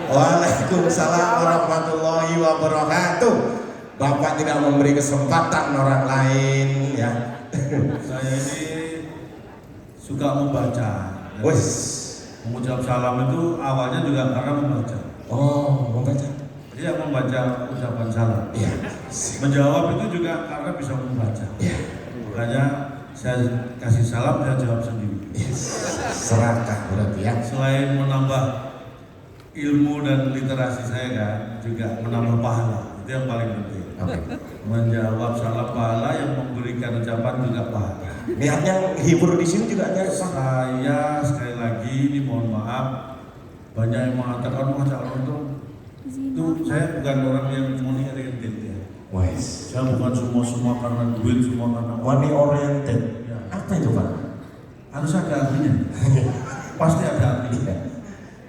Waalaikumsalam warahmatullahi wabarakatuh. Bapak tidak memberi kesempatan orang lain ya. Saya ini suka membaca. Wes, Mengucap salam itu awalnya juga karena membaca. oh membaca. Iya, membaca ucapan salam. Iya. Menjawab itu juga karena bisa membaca. Iya. Makanya saya kasih salam, saya jawab sendiri. Serakah berarti ya. Selain menambah ilmu dan literasi saya kan, juga menambah pahala. Itu yang paling penting. Oke. Menjawab salam pahala, yang memberikan ucapan juga pahala. Niatnya hibur di sini juga nyari Pak. Saya sekali lagi ini mohon maaf, banyak yang mengatakan calon itu saya bukan orang yang money oriented ya. Wes. Saya bukan semua karena duit, semua karena Money oriented. Ya. Apa itu Pak? Harus ada artinya. Pasti ada artinya.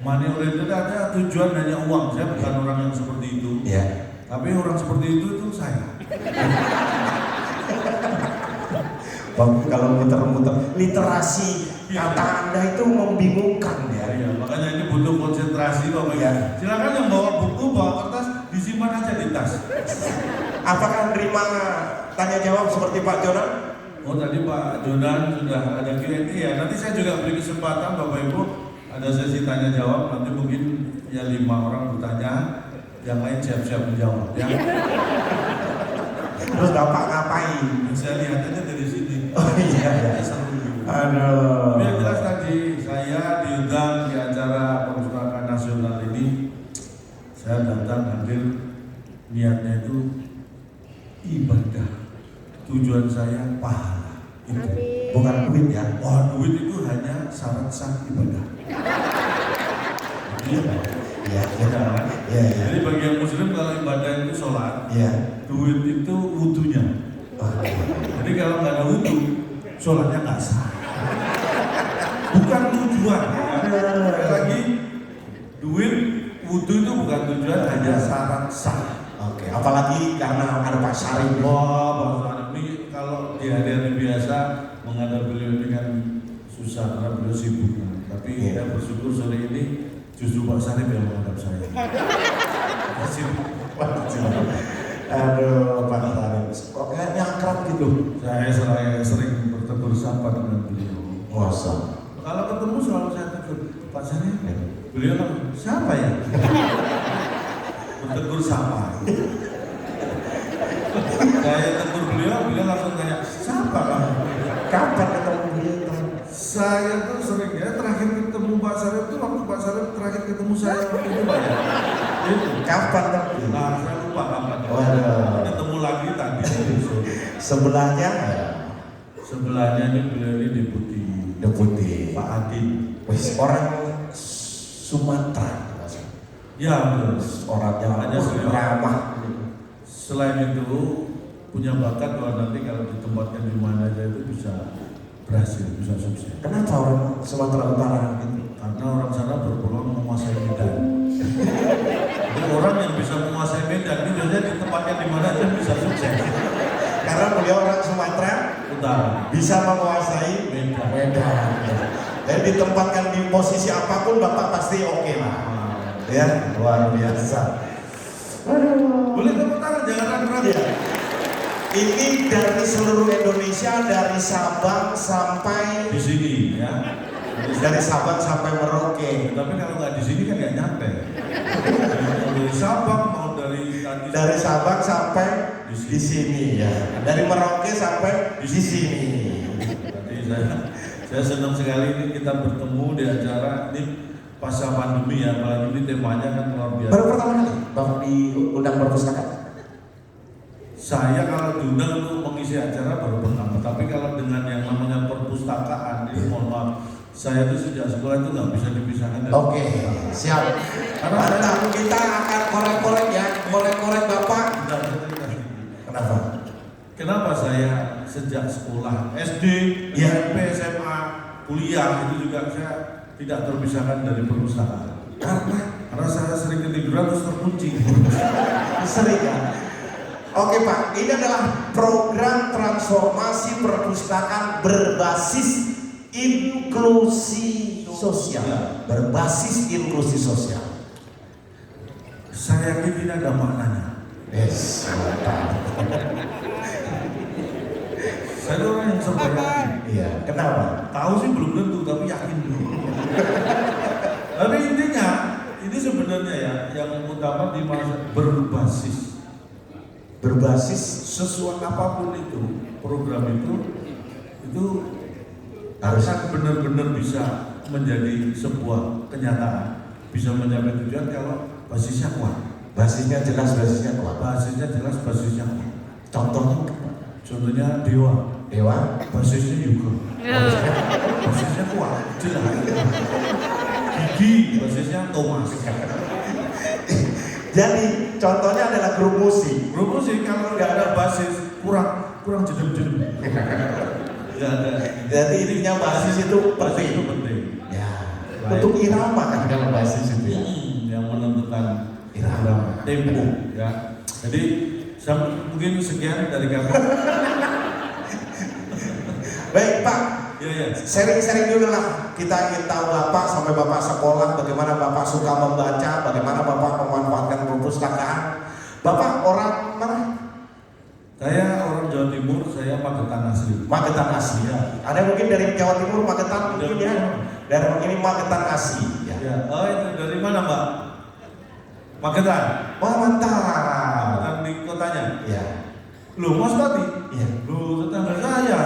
Money oriented ada tujuan hanya uang. Saya bukan orang yang seperti itu. Iya. Tapi orang seperti itu saya. Bang, kalau muter-muter literasi kata Anda itu membingungkan ya. Iya, makanya ini butuh konsentrasi Bapak. Iya. Silakan yang bawa buku, bawa kertas, disimpan aja di tas. Apakah menerima tanya jawab seperti Pak Jonan? Oh tadi Pak Jonan sudah ada Q&A ya. Nanti saya juga beri kesempatan Bapak Ibu ada sesi tanya jawab. Nanti mungkin ya 5 orang bertanya, yang lain siap-siap menjawab ya. Terus Bapak ngapain? Saya lihat aja dari sini. Oh iya. Aduh. Yang jelas tadi saya diundang di acara Perpustakaan Nasional ini. Saya datang hadir, niatnya itu ibadah. Tujuan saya pahala. Itu Bukan duit ya. wah, duit itu hanya syarat sah ibadah. Iya, Iya, iya. iya, iya. Jadi bagi yang muslim kalau ibadah itu sholat, Iya. duit itu wudunya. Jadi kalau nggak ada wudu, sholatnya nggak sah. Bukan tujuan. Sekali lagi, duit, wudu itu bukan tujuan, hanya syarat sah. Oke, apalagi karena ada Pak Syarif. Wah, Pak Sarif ini kalau di hari-hari biasa menghadap beliau ini kan susah karena beliau sibuk. Tapi Iya. saya bersyukur sore ini justru Pak Sarif yang menghadap saya. Sibuk. Aduh, Pak Syarif. Kok kayaknya akrab gitu. Saya sering bertegur sapa dengan beliau. Masa. Kalau ketemu selalu saya tegur, Pak Sarif. Beliau kan siapa ya? Bertegur sapa. Saya tegur beliau langsung tanya, siapa kamu? Kapan ketemu dia? Saya tuh sering ya terakhir ketemu Pak Sarif itu waktu Pak Sarif terakhir ketemu saya waktu itu Pak ya. Itu. Kapan tapi? Nah, saya lupa kapan. Waduh. Ketemu lagi tadi. Sebelahnya Sebelahnya ini beliau ini deputi Pak Adin. wis orang Sumatera. Ya betul. Orangnya Hanya beliau. ramah. Selain itu punya bakat bahwa nanti kalau ditempatkan di mana aja itu bisa berhasil, bisa sukses. Kenapa orang Sumatera Utara gitu? Karena orang sana berpeluang menguasai Medan. Jadi orang yang bisa menguasai Medan ini biasanya ditempatkan di mana aja bisa sukses. Karena beliau orang Sumatera Utara. bisa menguasai Medan. Medan. Jadi ditempatkan di posisi apapun Bapak pasti oke lah. Ya, luar biasa. Boleh tepuk tangan, jangan ragu-ragu. Iya. Ini dari seluruh Indonesia, dari Sabang sampai Di sini ya. dari Sabang sampai Merauke. Tapi kalau nggak di sini kan nggak nyampe. Mau dari Sabang mau Dari Sabang sampai di sini ya. Dari Merauke sampai di sini. Jadi saya senang sekali ini kita bertemu di acara ini pasca pandemi ya, apalagi ini temanya kan luar biasa. Baru pertama kali Bapak diundang perpustakaan. Saya kalau diundang untuk mengisi acara baru pertama, tapi kalau dengan yang namanya perpustakaan ini mohon maaf, saya itu sejak sekolah itu nggak bisa dipisahkan dari Oke, perpustakaan. siap. Karena Mantap, kita akan korek-korek ya, korek-korek Bapak. Tidak bisa dikasih. Kenapa? Kenapa saya sejak sekolah SD, Ya. SMP, SMA, kuliah itu juga saya tidak terpisahkan dari perpustakaan. Karena saya sering ketiduran terus terkunci. Sering ya. Oke Pak, ini adalah program transformasi perpustakaan berbasis inklusi sosial. Berbasis inklusi sosial. saya yakin ini ada maknanya. Yes, mantap. Saya orang yang serba yakin. Iya, kenapa? Tahu sih belum tentu, tapi yakin dulu. Tapi intinya, ini sebenarnya ya, yang utama di masa berbasis sesuatu apapun itu, program itu harus benar-benar bisa menjadi sebuah kenyataan, bisa mencapai tujuan kalau basisnya kuat. Basisnya jelas, basisnya kuat. Basisnya jelas, basisnya kuat. Contohnya Dewa, basisnya juga. Basisnya kuat, jelas. Gigi, basisnya Thomas. Jadi contohnya adalah grup musik. Grup musik kalau nggak ada basis kurang jedem-jedem. Nggak ada. Jadi intinya basis itu Basis itu penting. penting. Ya, Baik. untuk irama kan kalau basis itu ya. Yang menentukan Irama. tempo ya. Jadi mungkin sekian dari kami. Baik Pak, Ya. sharing-sharing dulu lah. Kita ingin tahu Bapak sampai Bapak sekolah, bagaimana Bapak suka membaca, bagaimana Bapak memanfaatkan perpustakaan. Bapak orang mana? Saya orang Jawa Timur, saya Magetan asli. Magetan asli. Ya. Ada mungkin dari Jawa Timur, Magetan mungkin ya. Dari ini Magetan asli. Ya. Ya. Oh itu dari mana Mbak? Magetan. Wah mantap. Magetan di kotanya. Ya. Loh Mas Pati? Iya. Loh tetangga saya.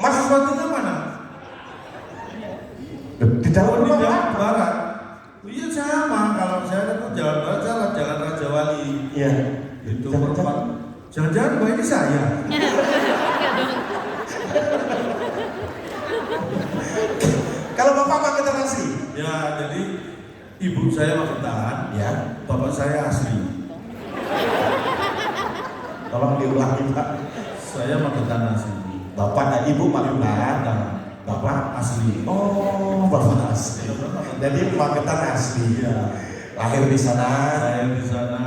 Mas Mas Patinya mana? di dalam Di rumah Jawa Pak? Barat. Iya sama. Kalau saya kan Jalan Barat, Jalan Raja Wali. Iya. Itu Jangan-jangan- perempat. Jangan-jangan Mbak ini saya. Kalau Bapak Magetan asli? Ya jadi ibu saya Magetan, Ya. bapak saya asli. Tolong diulangi Pak. Saya Magetan asli. Bapak dan Ibu Magetan. Bapak asli. Oh, Bapak asli. Jadi Magetan asli. Iya. Lahir di sana. Saya di sana.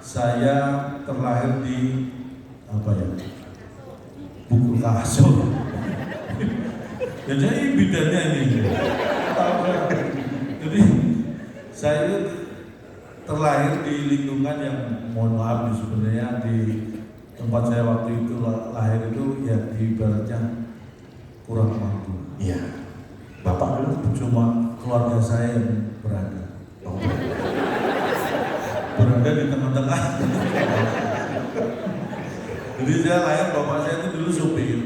Saya terlahir di apa ya? Bukul Kasur. Ya jadi bidannya ini. Jadi saya terlahir di lingkungan yang mohon maaf sebenarnya di tempat saya waktu itu lahir itu ya di ibaratnya kurang mampu. Iya. Bapak dulu. Cuma keluarga saya yang berada. Oh. Berada di tengah-tengah. Jadi saya lahir, bapak saya itu dulu supir.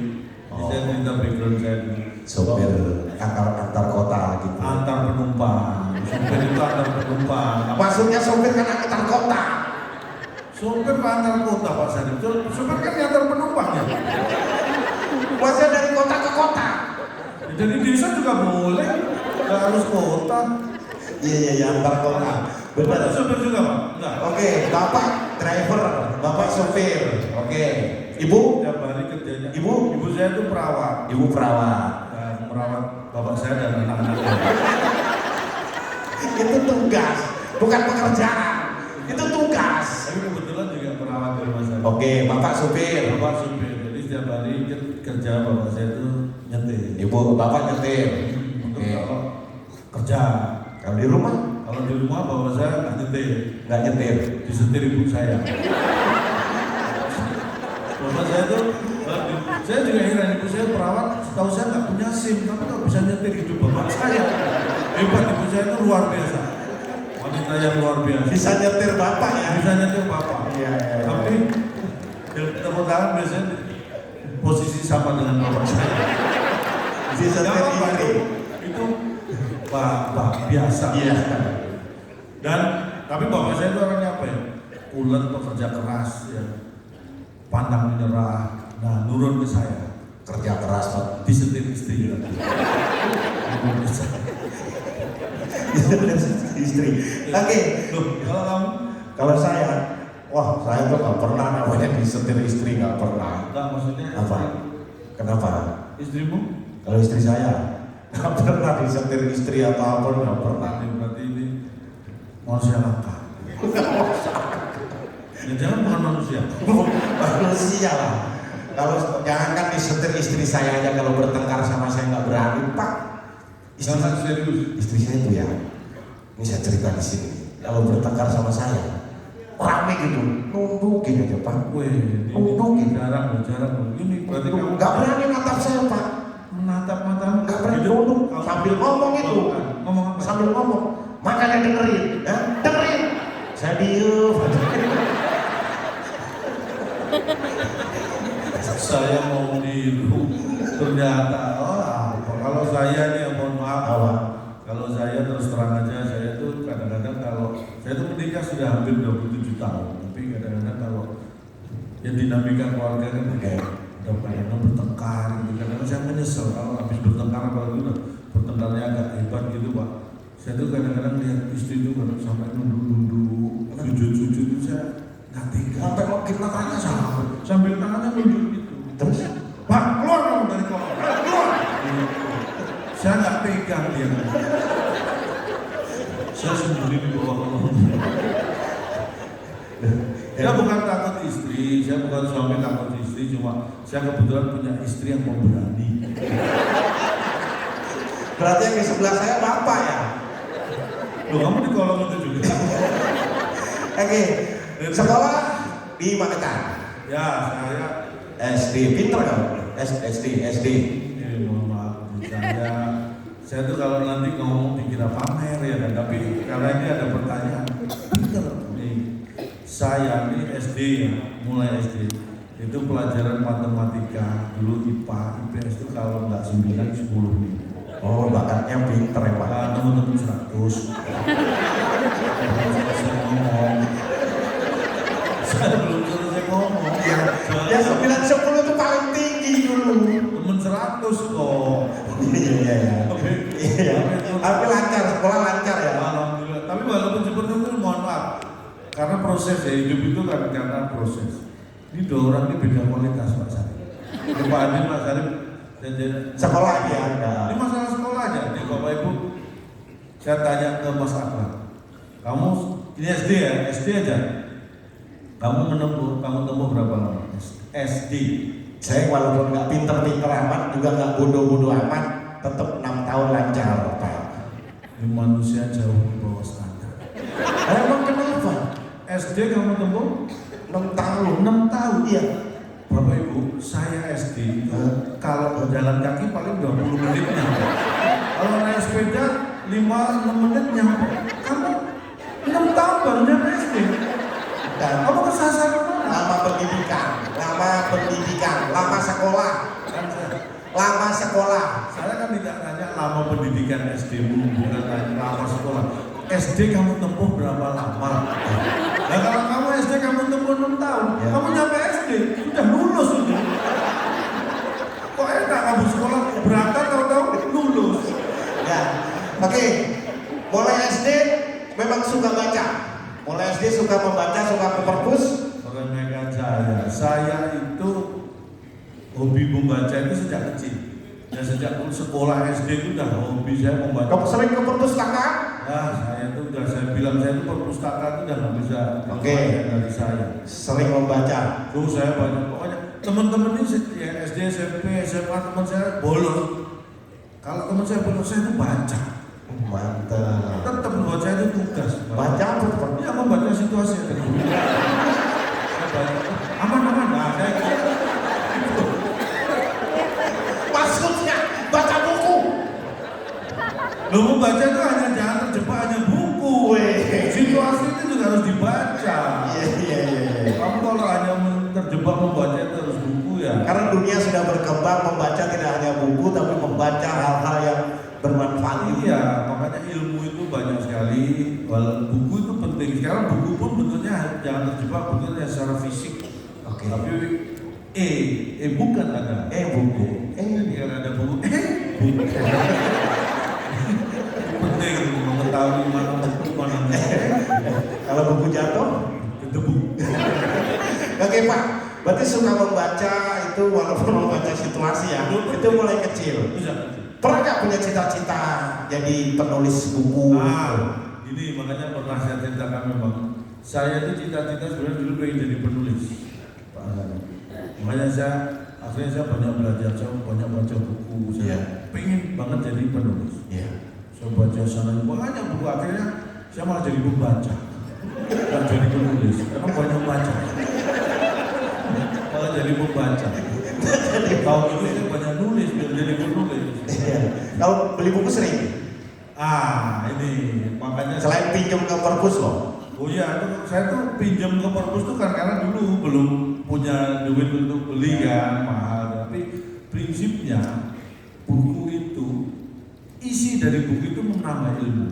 Jadi saya cerita background saya dulu. Sopir antar kota gitu. Antar penumpang. Supir itu antar penumpang. Maksudnya sopir kan antar kota. Supir antar kota Pak Sadim. Supir kan antar penumpang ya. Maksudnya dari kota ke kota. Ya, dari desa juga boleh. Gak harus kota. Iya antar kota. Benar. Bapak supir juga Pak? Enggak. Oke, Bapak driver, Bapak sopir. Oke. Ibu? Tiap hari kerjanya. Ibu? Ibu saya itu perawat. Ibu perawat. Merawat bapak saya dan anak-anaknya. Itu tugas, bukan pekerjaan. Itu tugas. Tapi kebetulan juga perawat di rumah saya. Oke, Bapak supir. Bapak supir. Jadi setiap hari kerja bapak saya itu nyetir. Ibu, Bapak nyetir. Untuk Oke. kalau kerja. Kalau di rumah Kalau di rumah bapak saya nggak nyetir, nggak nyetir. disetir ibu saya. Bapak saya tuh, saya juga heran ibu saya perawat. Setahu saya nggak punya SIM, tapi kok bisa nyetir hidup bapak saya. Hebat ibu saya itu luar biasa. Wanita yang luar biasa. Bisa nyetir Bapak ya. Bisa nyetir bapak. Iya. Tapi tepuk tangan biasanya posisi sama dengan bapak saya. Bisa Nggak apa-apa, nyetir. itu bapak biasa. Iya. Dan tapi bapak saya itu orangnya apa ya? Ulet, pekerja keras, ya. Pantang menyerah. Nah, nurun ke saya. Kerja keras Pak. Disetir istri. Istri. Oke. Loh, kalau kamu Kalau saya, wah saya tuh nggak pernah namanya disetir istri, nggak pernah. enggak maksudnya Apa? Kenapa? istrimu? Kalau istri saya nggak pernah disetir istri atau apa, nggak pernah. Berarti ini manusia langka. Ya, jangan bukan manusia. Manusia lah. Kalau jangankan disetir istri saya aja, kalau bertengkar sama saya nggak berani Pak. Jangan serius. Istri saya itu ya, ini saya cerita di sini. kalau bertengkar sama saya, rame gitu, nundukin aja Pak. Nundukin. Jarang loh. Ini berarti kamu Nggak berani natap saya Pak. menatap matamu. Nggak berani nunduk sambil ngomong itu. Ngomong apa? Sambil ngomong, makanya dengerin, ya? Dengerin. Saya diem. Saya mau niru, ternyata kalau saya nih mohon maaf, kalau saya terus terang aja, saya tuh kadang-kadang kalau saya tuh menikah sudah hampir 27 tahun, tapi kadang-kadang kalau ya dinamika keluarga kan kayak kadang-kadang bertengkar gitu, kadang-kadang saya menyesal kalau habis bertengkar, apalagi udah bertengkarnya agak hebat gitu Pak. Saya tuh kadang-kadang lihat istri itu kalau sampai nunduk-nunduk, sujud-sujud itu saya nggak tega. Sampai kita tanya sambil tangannya nunduk gitu. terus, Pak, keluar kamu dari kolong, keluar. Saya nggak pegang dia. Saya sendiri di bawah kolong. Saya bukan takut istri, saya bukan suami takut istri, cuma saya kebetulan punya istri yang pemberani. berarti yang di sebelah saya Bapak ya? Loh, kamu di kolong itu juga? Oke, sekolah di Magetan. Ya, saya SD, pinter kamu? SD. mohon maaf, saya tuh kalau nanti ngomong dikira pamer ya kan, tapi karena ini ada pertanyaan, pinter nih, saya nih SD ya, mulai SD itu pelajaran matematika dulu IPA, IPS itu kalau nggak 9, 10 nih. Oh, bakatnya pinter ya Pak. Teman-teman 100. Saya ngomong, saya belum selesai ngomong. Ya 9, 10 itu paling tinggi dulu. Temen 100 kok. Iya. Tapi lancar, sekolah lancar ya. Alhamdulillah. Tapi walaupun seperti itu mohon maaf. Karena proses ya, hidup itu kan karena proses. Ini 2 orang ini beda kualitas Pak Sarif. Pak Adil, Pak Sarif Sekolah aja ada. Ini masalah sekolah aja. Nih Bapak Ibu, saya tanya ke Mas Akbar. Kamu ini SD ya, SD aja. Kamu tempuh berapa lama? SD. Saya walaupun nggak pinter-pinter amat, juga nggak bodoh-bodoh amat, tetap 6 tahun lancar Pak. Ini manusia jauh di bawah standar. Emang kenapa? SD kamu tempuh 6 tahun. 6 tahun. Iya. Bapak Ibu, saya SD kalau berjalan kaki paling 20 menit nyampe. Kalau naik sepeda 5-6 menit nyampe. Kamu 6 tahun baru nyampe SD. Dan Kamu kesasar mana? lama pendidikan, lama sekolah. Saya kan tidak tanya lama pendidikan SD-mu, bukan tanya lama sekolah. SD kamu tempuh berapa lama? Nah kalau kamu SD kamu tempuh 6 tahun, Ya. kamu nyampe SD, sudah lulus sudah. Kok enak kamu sekolah berangkat tahu-tahu lulus? Ya, oke. Mulai SD memang suka baca. Mulai SD suka membaca, suka ke perpus. Meremehkan saya itu hobi membaca itu sejak kecil. Ya sejak sekolah SD itu udah hobi saya membaca. Kamu sering ke perpustakaan? Ya saya itu udah, saya bilang saya itu perpustakaan itu udah nggak bisa Oke. dari saya. Sering membaca. Tuh saya banyak, pokoknya teman-teman ini ya, SD, SMP, SMA teman saya bolos. Kalau teman saya bolos saya itu baca. Mantap. Tetap membaca itu tugas. Baca apa Pak? Ya membaca situasi yang ada. Saya baca, aman, nah saya gitu. Maksudnya baca buku. Lo membaca itu hanya jangan terjebak hanya buku. Situasi itu juga harus dibaca. Iya. Kamu kalau hanya terjebak membaca itu harus buku ya. Karena dunia sudah berkembang, membaca tidak hanya buku tapi membaca hal-hal yang bermanfaat. Iya, makanya ilmu itu banyak sekali. Buku itu penting. Sekarang buku pun bentuknya jangan terjebak bentuknya secara fisik. Oke. Tapi bukan ada. Buku. Jadi kalau ada buku, buku. Penting mengetahui mana buku mana enggak. Kalau buku jatuh, Debu. oke Pak. Berarti suka membaca itu walaupun membaca situasi ya. Itu mulai kecil. Bisa. Pernah nggak punya cita-cita jadi penulis buku? Ini makanya pernah saya ceritakan memang. Saya itu cita-cita sebenarnya dulu pengen jadi penulis. Pak Hasan. Makanya akhirnya saya banyak belajar, saya banyak baca buku. Saya pengen banget jadi penulis. Iya. Saya baca sana banyak buku. Akhirnya saya malah jadi pembaca, nggak jadi penulis, karena banyak baca. Malah jadi pembaca. Tahun ini saya banyak nulis, biar jadi penulis. Kalau beli buku sering? Ini makanya Selain pinjam ke perpus loh. oh iya, saya tuh pinjam ke perpus tuh karena dulu belum punya duit untuk beli kan, mahal. Tapi prinsipnya buku itu, isi dari buku itu menambah ilmu.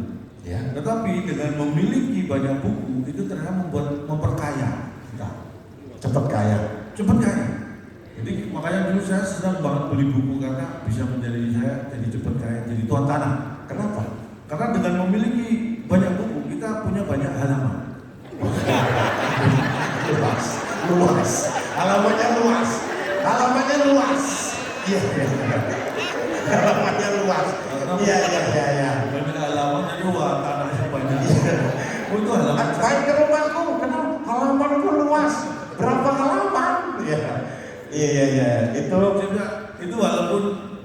Ya. Tetapi dengan memiliki banyak buku itu ternyata memperkaya kita. Cepat kaya. Cepat kaya. Jadi makanya dulu saya senang banget beli buku karena bisa menjadi saya jadi cepat kaya, jadi tuan tanah. Kenapa? Karena dengan memiliki banyak buku kita punya banyak halaman. Luas. Halamannya luas. Halamannya luas. Iya. Halamannya luas. Iya. Banyak halaman jadi wah tanahnya banyak. Oh, itu halaman. Main ke rumahku, kenapa? Halamanku luas. Berapa halaman? Iya. Itu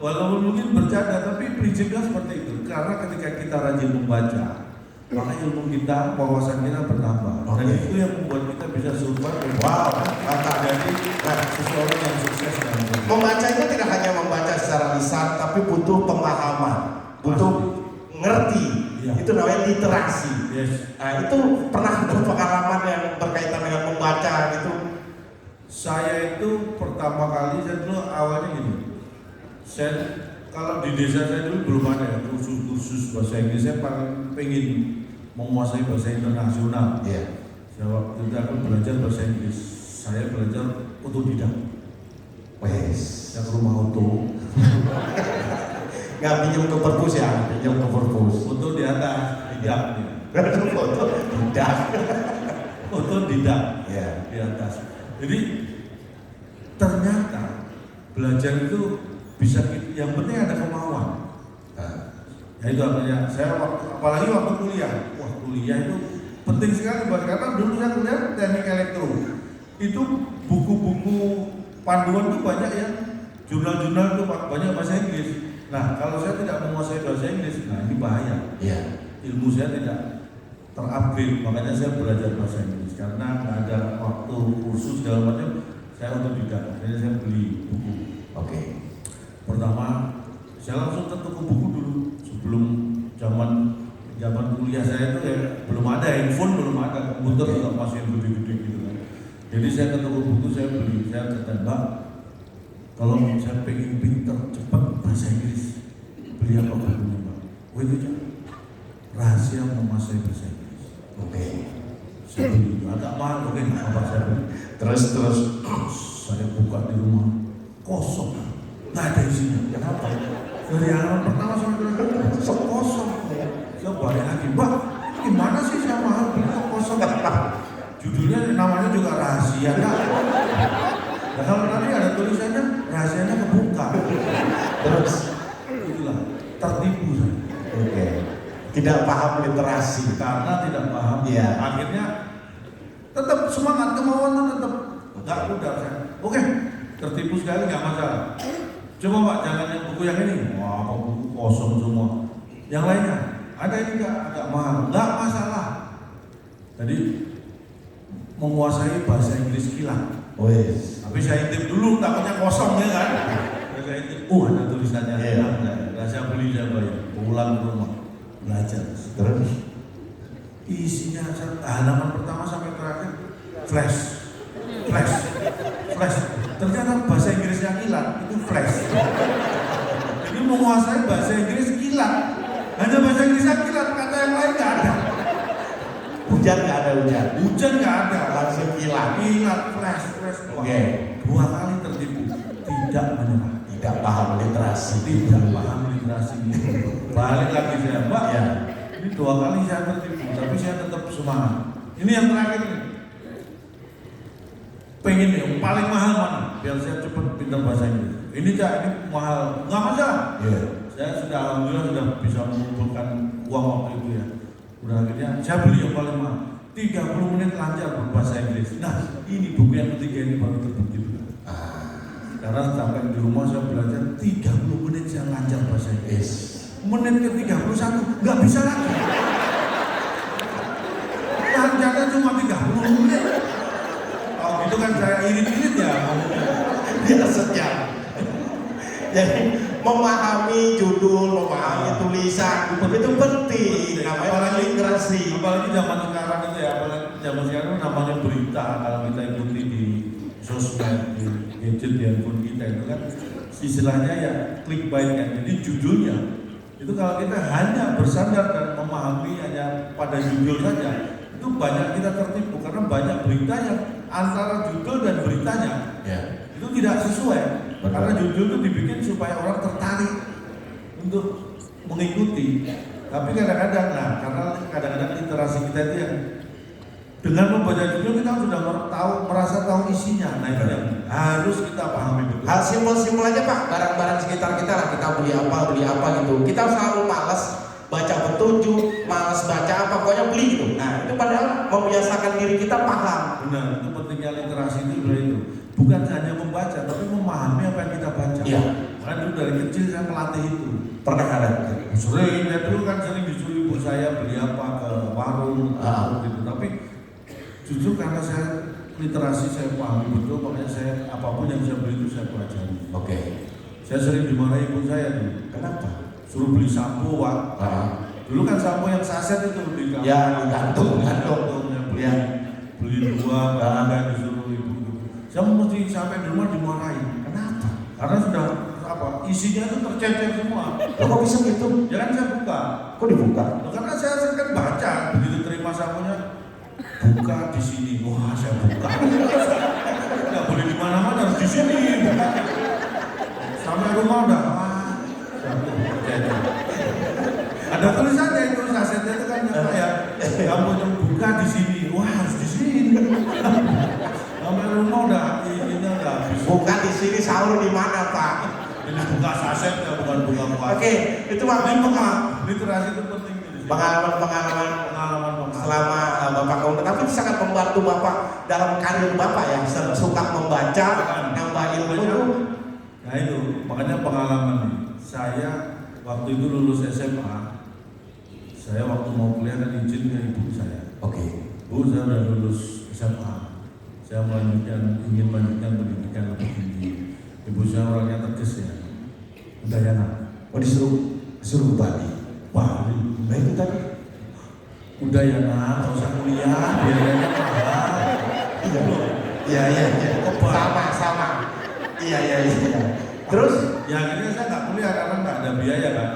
walaupun mungkin bercanda tapi prinsipnya seperti itu. Karena ketika kita rajin membaca, maka ilmu kita, wawasan kita bertambah. Dan itu yang membuat kita bisa survive. Wow, mantap. Jadi seseorang yang sukses dalam hidup. Membaca itu tidak hanya membaca secara lisan, tapi butuh pemahaman, butuh ngerti. Iya. Itu namanya literasi. Yes. Nah, itu pernah ada pengalaman yang berkaitan dengan membaca gitu? Saya itu pertama kali saya dulu awalnya gini. Saya kalau di desa saya dulu belum ada ya kursus bahasa Inggris. Saya paling pengen menguasai bahasa internasional. Iya. Saya waktu itu aku belajar bahasa Inggris. Saya belajar otodidak. Wes. Saya ke rumah Oto. Nggak pinjam ke perpus ya? Pinjam ke perpus. Oto di atas, tidak. Foto tidak. Otodidak. Iya. Di atas. Jadi ternyata belajar itu bisa, yang penting ada kemauan. Ya itu artinya saya apalagi waktu kuliah. Wah, kuliah itu penting sekali karena dulu saya kuliah teknik elektro. Itu buku-buku panduan itu banyak yang jurnal-jurnal itu banyak bahasa Inggris. Nah, kalau saya tidak menguasai bahasa Inggris, nah ini bahaya. Iya. Ilmu saya tidak terupgrade, makanya saya belajar bahasa Inggris karena nggak ada waktu kursus segala macam. Saya otodidak, akhirnya saya beli buku. Oke. Pertama, saya langsung ke toko buku dulu sebelum zaman kuliah saya itu ya belum ada handphone, belum ada komputer, juga masih yang gede-gede gitu kan. Jadi saya ke toko buku, saya beli, saya kata Mbak, kalau saya pengen pinter cepat bahasa Inggris, beli apa bukunya Mbak? Oh itu aja, rahasia menguasai bahasa Inggris. Oke. Saya beli, agak mahal, oke apa saya beli. Terus Saya buka di rumah, kosong, nggak ada isinya. Kenapa? Dari halaman pertama sampai terakhir kosong. Saya balik lagi, Mbak, gimana sih saya mahal beli kok kosong? Judulnya namanya juga rahasia, kan? Nah kalau nanti ada tulisannya, rahasianya kebuka. Terus Itulah, tertipu saya. oke. Tidak paham literasi. Karena tidak paham, Iya. akhirnya tetap semangat, kemauan itu tetap nggak mudah saya. Oke, tertipu sekali nggak masalah. Coba Pak, jangan yang buku yang ini. Wah, apa buku kosong semua. Yang lainnya, ada ini agak mahal, nggak masalah. Jadi menguasai bahasa Inggris kilat. Wes. Tapi saya intip dulu, takutnya kosong ya kan. Saya intip, ada tulisannya. Iya. Nah, saya beli, saya bayar. Pulang ke rumah, belajar. Terus Isinya halaman pertama sampai terakhir flash. Ternyata bahasa Inggrisnya kilat itu flash. Jadi menguasai bahasa Inggris kilat. Hanya bahasa Inggrisnya kilat, kata yang lain nggak ada. hujan nggak ada hujan. Hujan nggak ada, Langsung hilang. flash. Oke. 2 kali tertipu, tidak menyerah. Tidak paham literasi. Tidak paham literasi. Balik lagi saya, Mbak. Ya. Ini 2 kali saya tertipu, tapi saya tetap semangat. Ini yang terakhir nih. Pengen yang paling mahal mana? Biar saya cepat pintar bahasa Inggris. Ini Cak, ini mahal, nggak masalah. Iya. Saya sudah alhamdulillah sudah bisa mengumpulkan uang waktu itu ya. Udah akhirnya saya beli yang paling mahal. 30 menit lancar berbahasa Inggris. Nah, ini buku yang ketiga ini baru terbukti. Karena sampai di rumah saya belajar 30 menit saya lancar bahasa Inggris. Menit ke 31 nggak bisa lagi. Jadi memahami judul, memahami tulisan itu penting. Namanya literasi. Apalagi zaman sekarang itu ya, apalagi zaman sekarang namanya berita. Kalau kita ikuti di sosmed, di gadget, di handphone kita itu kan istilahnya ya clickbait kan. Jadi judulnya itu kalau kita hanya bersandar dan memahami hanya pada judul saja, itu banyak kita tertipu karena banyak berita yang antara judul dan beritanya itu tidak sesuai. Karena judul itu dibikin supaya orang tertarik untuk mengikuti. Tapi kadang-kadang, karena kadang-kadang literasi kita itu yang dengan membaca judul kita sudah merasa tahu isinya. Nah itu yang harus kita pahami betul. Hal simpel-simpel aja Pak, barang-barang sekitar kita lah, kita beli apa gitu. Kita selalu malas baca petunjuk, malas baca apa, pokoknya beli gitu. Nah itu padahal membiasakan diri kita paham. Benar, itu pentingnya literasi itu itu. Bukan hanya membaca, tapi memahami apa yang kita baca. Iya. Karena dulu dari kecil saya melatih itu. Pernah ada? Sering, ya dulu kan sering disuruh ibu saya beli apa ke warung, gitu. Tapi justru karena saya literasi, saya pahami betul, makanya saya apapun yang saya beli itu saya pelajari. Oke. Saya sering dimarahi ibu saya dulu. Kenapa? Suruh beli sampo, Pak. Dulu kan sampo yang saset itu di kamar. Ya, gantung. Ya. Beli dua, bangga disuruh ibu. Saya mesti sampai di rumah dimarahi. Kenapa? Karena sudah isinya itu tercecer semua. Kok bisa gitu? Ya kan saya buka. Kok dibuka? Karena saya sering kan baca, begitu terima samponya, buka di sini. Wah, saya buka. Nggak boleh di mana-mana, harus di sini. Buka. Sampai rumah udah, ada tulisannya itu, sasetnya itu kan kayak kamu yang buka di sini. Wah, harus di sini. Sampai rumah udah ininya udah habis. Buka di sini, sahur di mana Pak? Ini buka saset ya, bukan buka puasa. Oke, itu Pak. Literasi itu penting. Pengalaman selama Bapak kaum, tapi sangat membantu Bapak dalam karir Bapak yang suka membaca, nambah ilmu itu. Nah itu, makanya pengalaman nih. Saya waktu itu lulus SMA, saya waktu mau kuliah kan izin ke ibu saya. Oke. Bu, saya udah lulus SMA, saya ingin melanjutkan pendidikan lebih tinggi. Ibu saya orangnya tegas ya, Udayana. Oh disuruh ke Bali. Bali. Nah itu tadi. Udayana, nggak usah kuliah, biayanya mahal. Iya. Sama. Iya. Terus? Ya akhirnya saya nggak kuliah karena nggak ada biaya kan.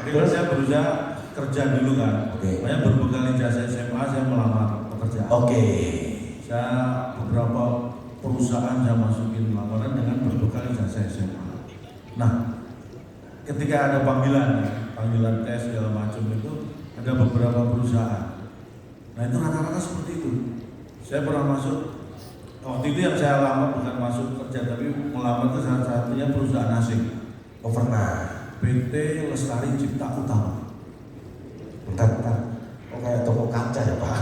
Akhirnya saya berusaha kerja dulu kan. Makanya berbekal ijazah SMA saya melamar pekerjaan. Saya beberapa perusahaan saya masukin lamaran dengan berbekal ijazah SMA. Nah, ketika ada panggilan tes segala macam itu ada beberapa perusahaan. Nah itu rata-rata seperti itu. Saya pernah masuk. Waktu itu yang saya lamar bukan masuk kerja, tapi melamar itu salah satunya perusahaan asing. Oh pernah. PT Lestari Cipta Utama. Bentar. Oh kayak toko kaca ya Pak.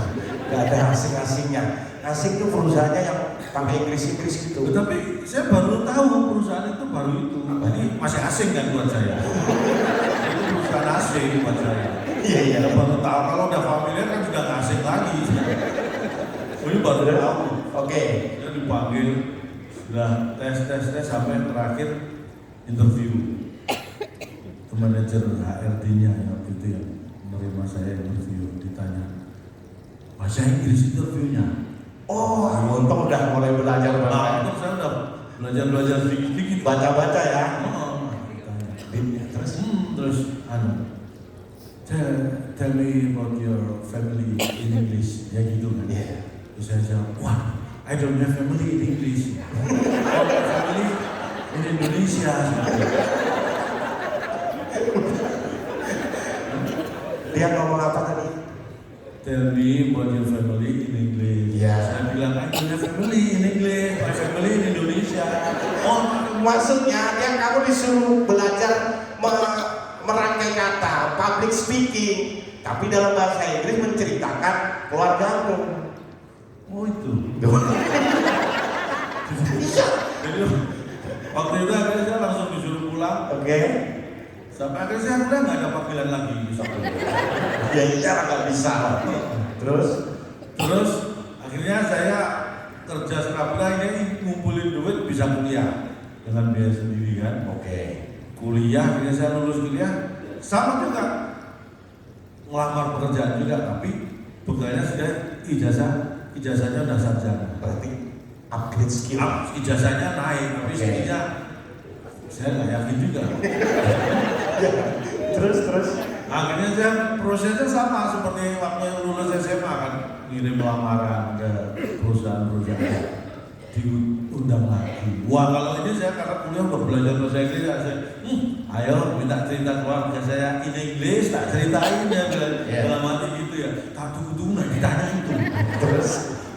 Gak ada asing-asingnya. Asing itu perusahaannya yang pakai Inggris gitu. Tetapi saya baru tahu perusahaan itu baru itu. Ini masih asing kan buat saya. Itu perusahaan asing buat saya. Iya. Saya baru tahu, kalau udah familiar kan sudah nggak asing lagi. Ini baru tahu. Saya dipanggil, sudah tes sampai terakhir interview. Ke manajer HRD-nya yang waktu itu yang menerima saya interview, ditanya bahasa Inggris interviewnya. Oh, untung udah mulai belajar Nah, itu saya udah belajar sedikit-sedikit. Baca-baca ya. Terus tell me about your family in English, ya gitu kan. Terus saya jawab, wah, I don't have family in English. Family in Indonesia. Dia ngomong apa tadi? Tell me about your family in English. Saya bilang, I don't have family in English. My family in Indonesia. Oh, maksudnya dia kamu disuruh belajar merangkai kata, public speaking, tapi dalam bahasa Inggris menceritakan keluargamu. Oh itu. Iya. Jadi waktu itu akhirnya saya langsung disuruh pulang. Sampai akhirnya saya udah nggak ada panggilan lagi di sana. Ya cara nggak bisa. Terus akhirnya saya kerja serabla ini ngumpulin duit bisa kuliah. dengan biaya sendiri kan. Oke. Kuliah, ketika saya lulus kuliah sama juga, melamar pekerjaan juga, tapi bekalnya sudah ijazahnya sudah sarjana. Berarti upgrade skill. Ijazahnya naik, tapi Oke. skillnya saya nggak yakin juga. Terus. Akhirnya saya prosesnya sama seperti waktu lulus SMA kan, ngirim lamaran ke perusahaan-perusahaan, diundang lagi. Wah, kalau ini saya karena kuliah udah belajar bahasa Inggris, saya ayo minta cerita keluarga saya in English, tak ceritain ya dalam hati gitu ya. Tak tunggu nggak ditanya itu. Terus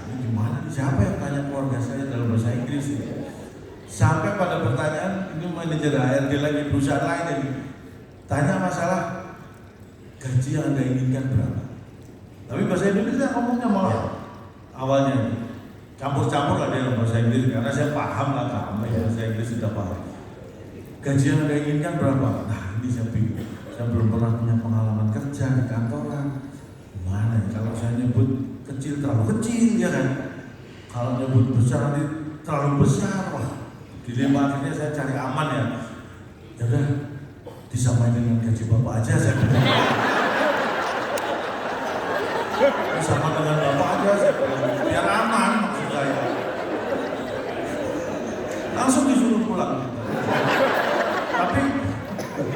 Ini gimana nih, siapa yang tanya keluarga saya dalam bahasa Inggris ya? Sampai pada pertanyaan, ini manajer HRD lagi perusahaan lain ini tanya masalah gaji yang Anda inginkan berapa. Tapi bahasa Indonesia ngomongnya malah awalnya campur-campur lah dia bahasa Inggris, karena saya paham lah kami bahasa Inggris sudah paham. Gaji yang Anda inginkan berapa? Nah ini saya bingung, saya belum pernah punya pengalaman kerja di kantoran. Gimana ya, kalau saya nyebut kecil terlalu kecil ya kan, kalau nyebut besar nanti terlalu besar. Wah, dilema, akhirnya saya cari aman ya. Ya udah, disamain dengan gaji bapak aja saya bilang. Sama dengan bapak aja saya bilang, biar aman maksud saya. Langsung disuruh pulang.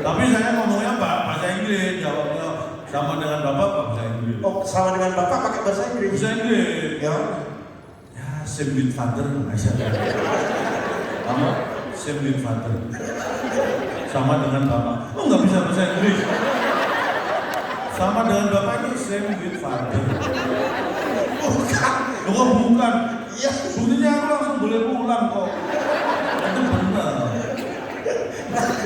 Tapi saya ngomongnya bahasa Inggris, jawabnya sama dengan bapak bahasa Inggris. oh, sama dengan Bapak pakai bahasa Inggris. Bahasa Inggris. Ya. Ya, same with father, sama same with father. Sama dengan bapak. Oh nggak bisa bahasa Inggris. Sama dengan bapak ini same with father. Bukan. Oh bukan. Iya. Buktinya aku langsung boleh pulang kok. Itu benar.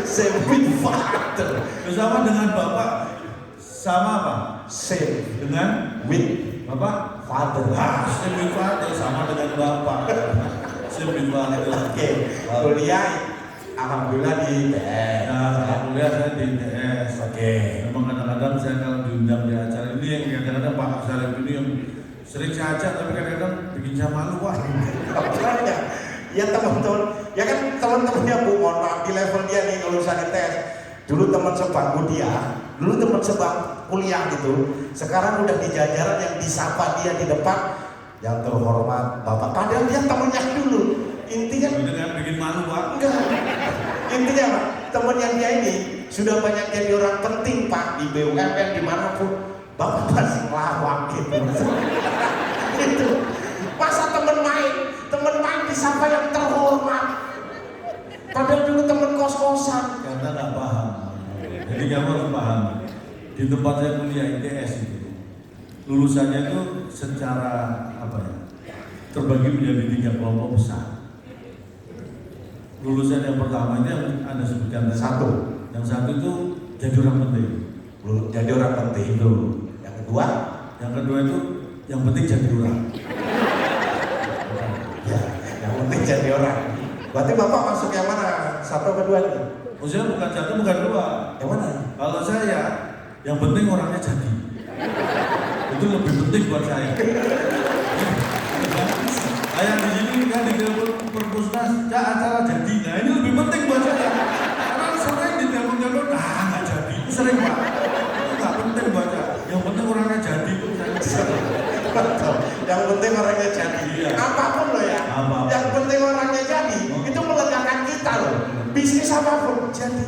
Same with father. Bersama dengan bapak sama apa? Same Dengan with bapak. father. Same with father sama dengan bapak. Same with father. Oke. Kuliah alhamdulillah di ITS. Nah, kalau kuliah saya di ITS. Oke. Memang kadang-kadang saya kalau diundang di acara ini yang kadang-kadang Pak Sarif ini yang sering saya ajak, tapi kadang-kadang bikin saya malu. Wah, Apalagi ya teman-teman, ya kan teman-temannya Bu, mohon maaf di level dia nih lulusan ITS. Dulu teman sebangku dia, dulu teman sebangku kuliah gitu. Sekarang udah di jajaran yang disapa dia di depan, yang terhormat Bapak. Padahal dia temennya dulu. Intinya dengan bikin malu Pak. enggak. Intinya Pak, temennya dia ini sudah banyak jadi orang penting Pak di BUMN dimanapun. Bapak masih ngelawak gitu. Itu masa temen main disapa yang terhormat. Padahal dulu temen kos-kosan. Karena nggak paham. Jadi kamu harus paham. Di tempat saya kuliah ITS itu, lulusannya itu secara apa ya, terbagi menjadi 3 kelompok besar. Lulusan yang pertama ini yang Anda sebutkan tadi. Satu. Yang satu itu jadi orang penting. Jadi orang penting. Itu. Yang kedua, itu yang penting jadi orang. ya, yang penting jadi orang. Berarti Bapak masuk yang mana? Satu kedua nih? Maksudnya bukan satu, bukan 2. Yang mana? Kalau saya, yang penting orangnya jadi. Itu lebih penting buat saya. Kayak di sini kan di perpusnas, acara jadi. Nah ini lebih penting buat saya. Karena sering di telepon-telepon, nggak jadi. Itu sering Pak. Itu nggak penting buat saya. Yang penting orangnya jadi. Betul. Yang penting orangnya jadi. Iya. Apapun loh ya. Apapun. Yang penting orangnya jadi. Itu melegakan kita loh. Bisnis apapun jadi.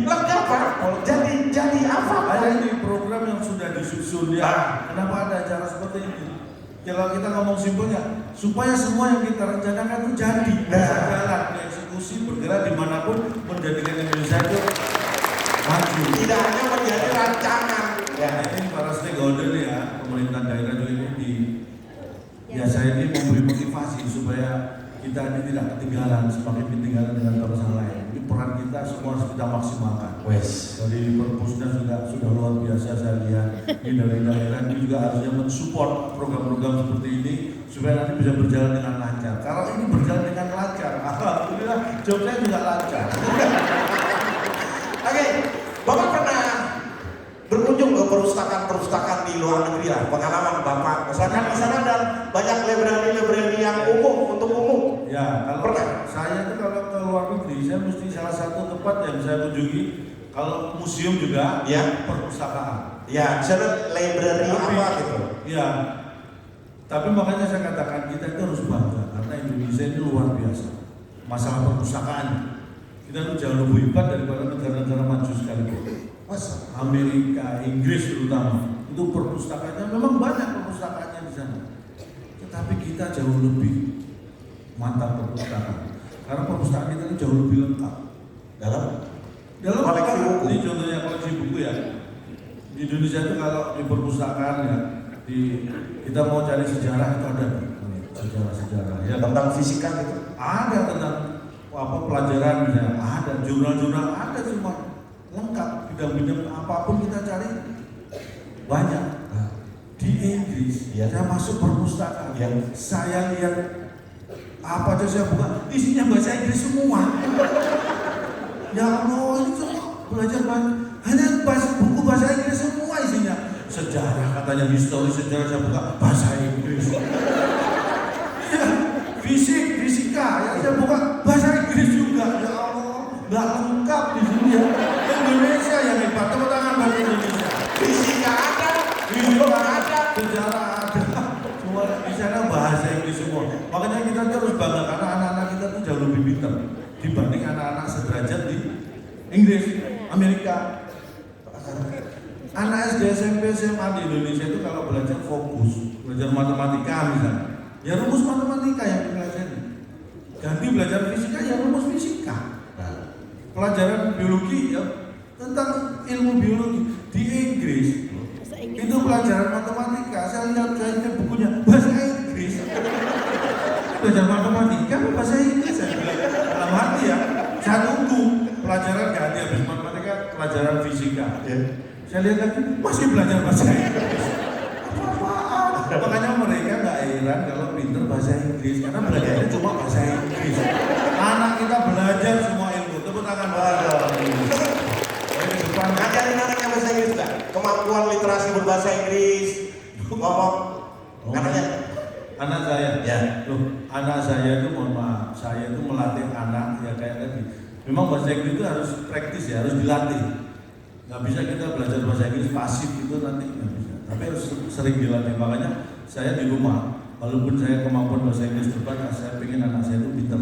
Lega Pak. Jadi apa? Ada ini program yang sudah disusun ya. Kenapa ada acara seperti ini? Kalau kita ngomong simpelnya, supaya semua yang kita rencanakan itu jadi, jalan, dieksekusi, bergerak dimanapun, menjadikan Indonesia itu maju. Tidak hanya menjadi rancangan. Ya, ini para stakeholder ya, pemerintah daerah juga ini ya saya ini memberi motivasi supaya kita ini tidak ketinggalan, semakin ketinggalan dengan bangsa lain. Ini peran kita semua harus kita maksimalkan. Wes. Dari perpusnas sudah luar biasa saya lihat. Ini dari daerah ini juga harusnya mensupport program-program seperti ini supaya nanti bisa berjalan dengan lancar. Kalau ini berjalan dengan lancar, alhamdulillah job saya juga lancar. Oke, Bapak pernah berkunjung ke perustakan-perustakan di luar negeri lah, pengalaman Bapak. Misalkan di sana ada banyak library yang umum untuk umum. Ya, kalau Pernah? saya itu kalau ke luar negeri, saya mesti salah satu tempat yang saya kunjungi. Kalau museum juga, Ya. perpustakaan. Ya, misalnya library apa gitu. Ya, tapi makanya saya katakan kita itu harus bangga karena Indonesia ini luar biasa. Masalah perpustakaan, kita itu jauh lebih hebat daripada negara-negara maju sekalipun. Masa? Amerika, Inggris terutama, itu perpustakaannya memang banyak perpustakaannya di sana. Tetapi kita jauh lebih mantap perpustakaan. Karena perpustakaan kita itu jauh lebih lengkap. Dalam koleksi buku. ini contohnya koleksi buku ya. Di Indonesia itu kalau di perpustakaan ya, kita mau cari sejarah itu ada sejarah-sejarah ya. Tentang fisika gitu. Ada tentang apa pelajaran misalnya, ada jurnal-jurnal ada semua lengkap, bidang-bidang apapun kita cari banyak. Di Inggris, Ya. saya masuk perpustakaan, Ya. saya lihat apa aja saya buka, isinya bahasa Inggris semua. Ya Allah, itu belajar hanya buku bahasa Inggris semua isinya. Sejarah katanya histori, sejarah saya buka bahasa Inggris. Ya, fisika, ya saya buka bahasa Inggris juga. Ya Allah, nggak lengkap di sini ya. Indonesia yang hebat, tepuk tangan buat Indonesia. Fisika ada, Fisika ada. sejarah ada, semua di sana bahasa Inggris semua. Makanya kita harus bangga karena anak-anak kita tuh jauh lebih pintar dibanding anak-anak sederajat di Inggris, Amerika. Anak SD, SMP, SMA di Indonesia itu kalau belajar fokus, belajar matematika misalnya, ya rumus matematika yang dipelajari. Ganti belajar fisika, ya rumus fisika. Pelajaran biologi ya tentang ilmu biologi di Inggris. Itu pelajaran matematika, saya lihat bukunya bahasa Inggris. Belajar matematika bahasa Inggris saya bilang. Dalam hati ya, saya tunggu pelajaran ganti habis matematika, pelajaran fisika. Saya lihat lagi masih belajar bahasa Inggris. Apaan? Makanya mereka nggak heran kalau pinter bahasa Inggris karena belajarnya cuma bahasa Inggris. Anak kita belajar semua ilmu. Tepuk tangan depan. Ngajarin anaknya bahasa Inggris juga. Kemampuan literasi berbahasa Inggris. Ngomong. Anaknya. Anak saya, Ya. loh, anak saya itu mohon maaf, saya itu melatih anak ya kayak tadi. Memang bahasa Inggris itu harus praktis ya, harus dilatih. Nggak bisa kita belajar bahasa Inggris pasif itu nanti nggak bisa. Tapi harus sering dilatih. Makanya saya di rumah, walaupun saya kemampuan bahasa Inggris terbatas, saya pengen anak saya itu pintar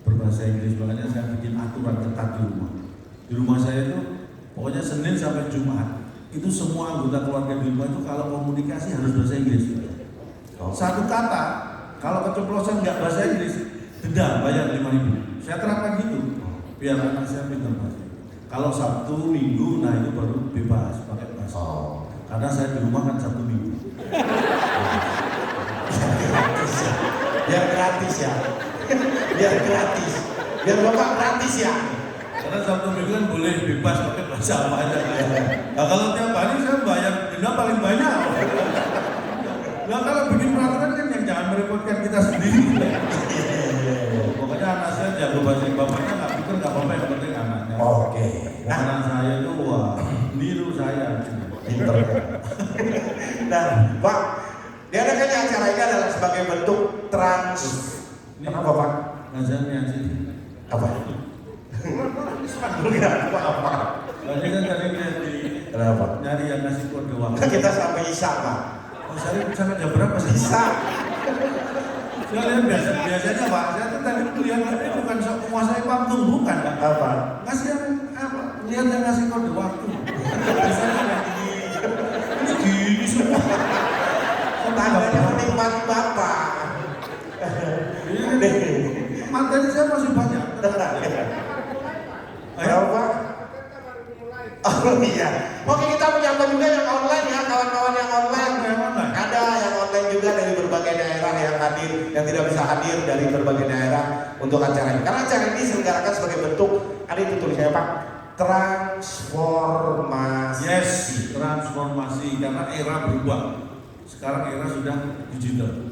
berbahasa Inggris. Makanya saya bikin aturan ketat di rumah. Di rumah saya itu pokoknya Senin sampai Jumat itu semua anggota keluarga di rumah itu kalau komunikasi harus bahasa Inggris. Satu kata kalau keceplosan nggak bahasa Inggris denda bayar 5.000. Saya terapkan gitu biar anak saya pintar bahasa Inggris. Kalau Sabtu Minggu nah itu baru bebas pakai bahasa. Karena saya di rumah kan Sabtu Minggu. Biar gratis ya. Biar gratis. Biar bapak gratis ya. Karena Sabtu Minggu kan boleh bebas pakai bahasa apa aja. Nah kalau tiap hari saya bayar denda paling banyak. Nah kalau bikin peraturan kan yang jangan merepotkan kita sendiri. Pokoknya anak saya jago bahasa Inggris, bapaknya nggak pikir nggak apa-apa yang penting anaknya. Oke. Anak saya itu wah niru saya. Pinter. Nah, Pak, diadakannya acara ini adalah sebagai bentuk trans. Kenapa, Pak? Ngajarnya sih. Apa? Apa? Tadi kan tadi di Kenapa? nyari yang ngasih kode waktu. Kita sampai Isya, Pak. Oh, saya sampai jam berapa sih? Isya. Saya lihat biasanya Pak, saya tuh tadi lihat ini bukan sok menguasai panggung, bukan Pak. Apa? Ngasih yang apa? Lihat yang ngasih kode waktu. Biasanya kayak gini semua. Tangannya menikmati Bapak. Materi saya masih banyak. Tenang. Berapa? Oh iya. Oke, kita menyapa juga yang online ya, kawan-kawan yang online. Ada yang online juga dari berbagai daerah yang hadir, yang tidak bisa hadir dari berbagai daerah untuk acara ini. Karena acara ini diselenggarakan sebagai bentuk, ada itu tulisannya Pak, transformasi. Yes, transformasi karena era berubah. Sekarang era sudah digital.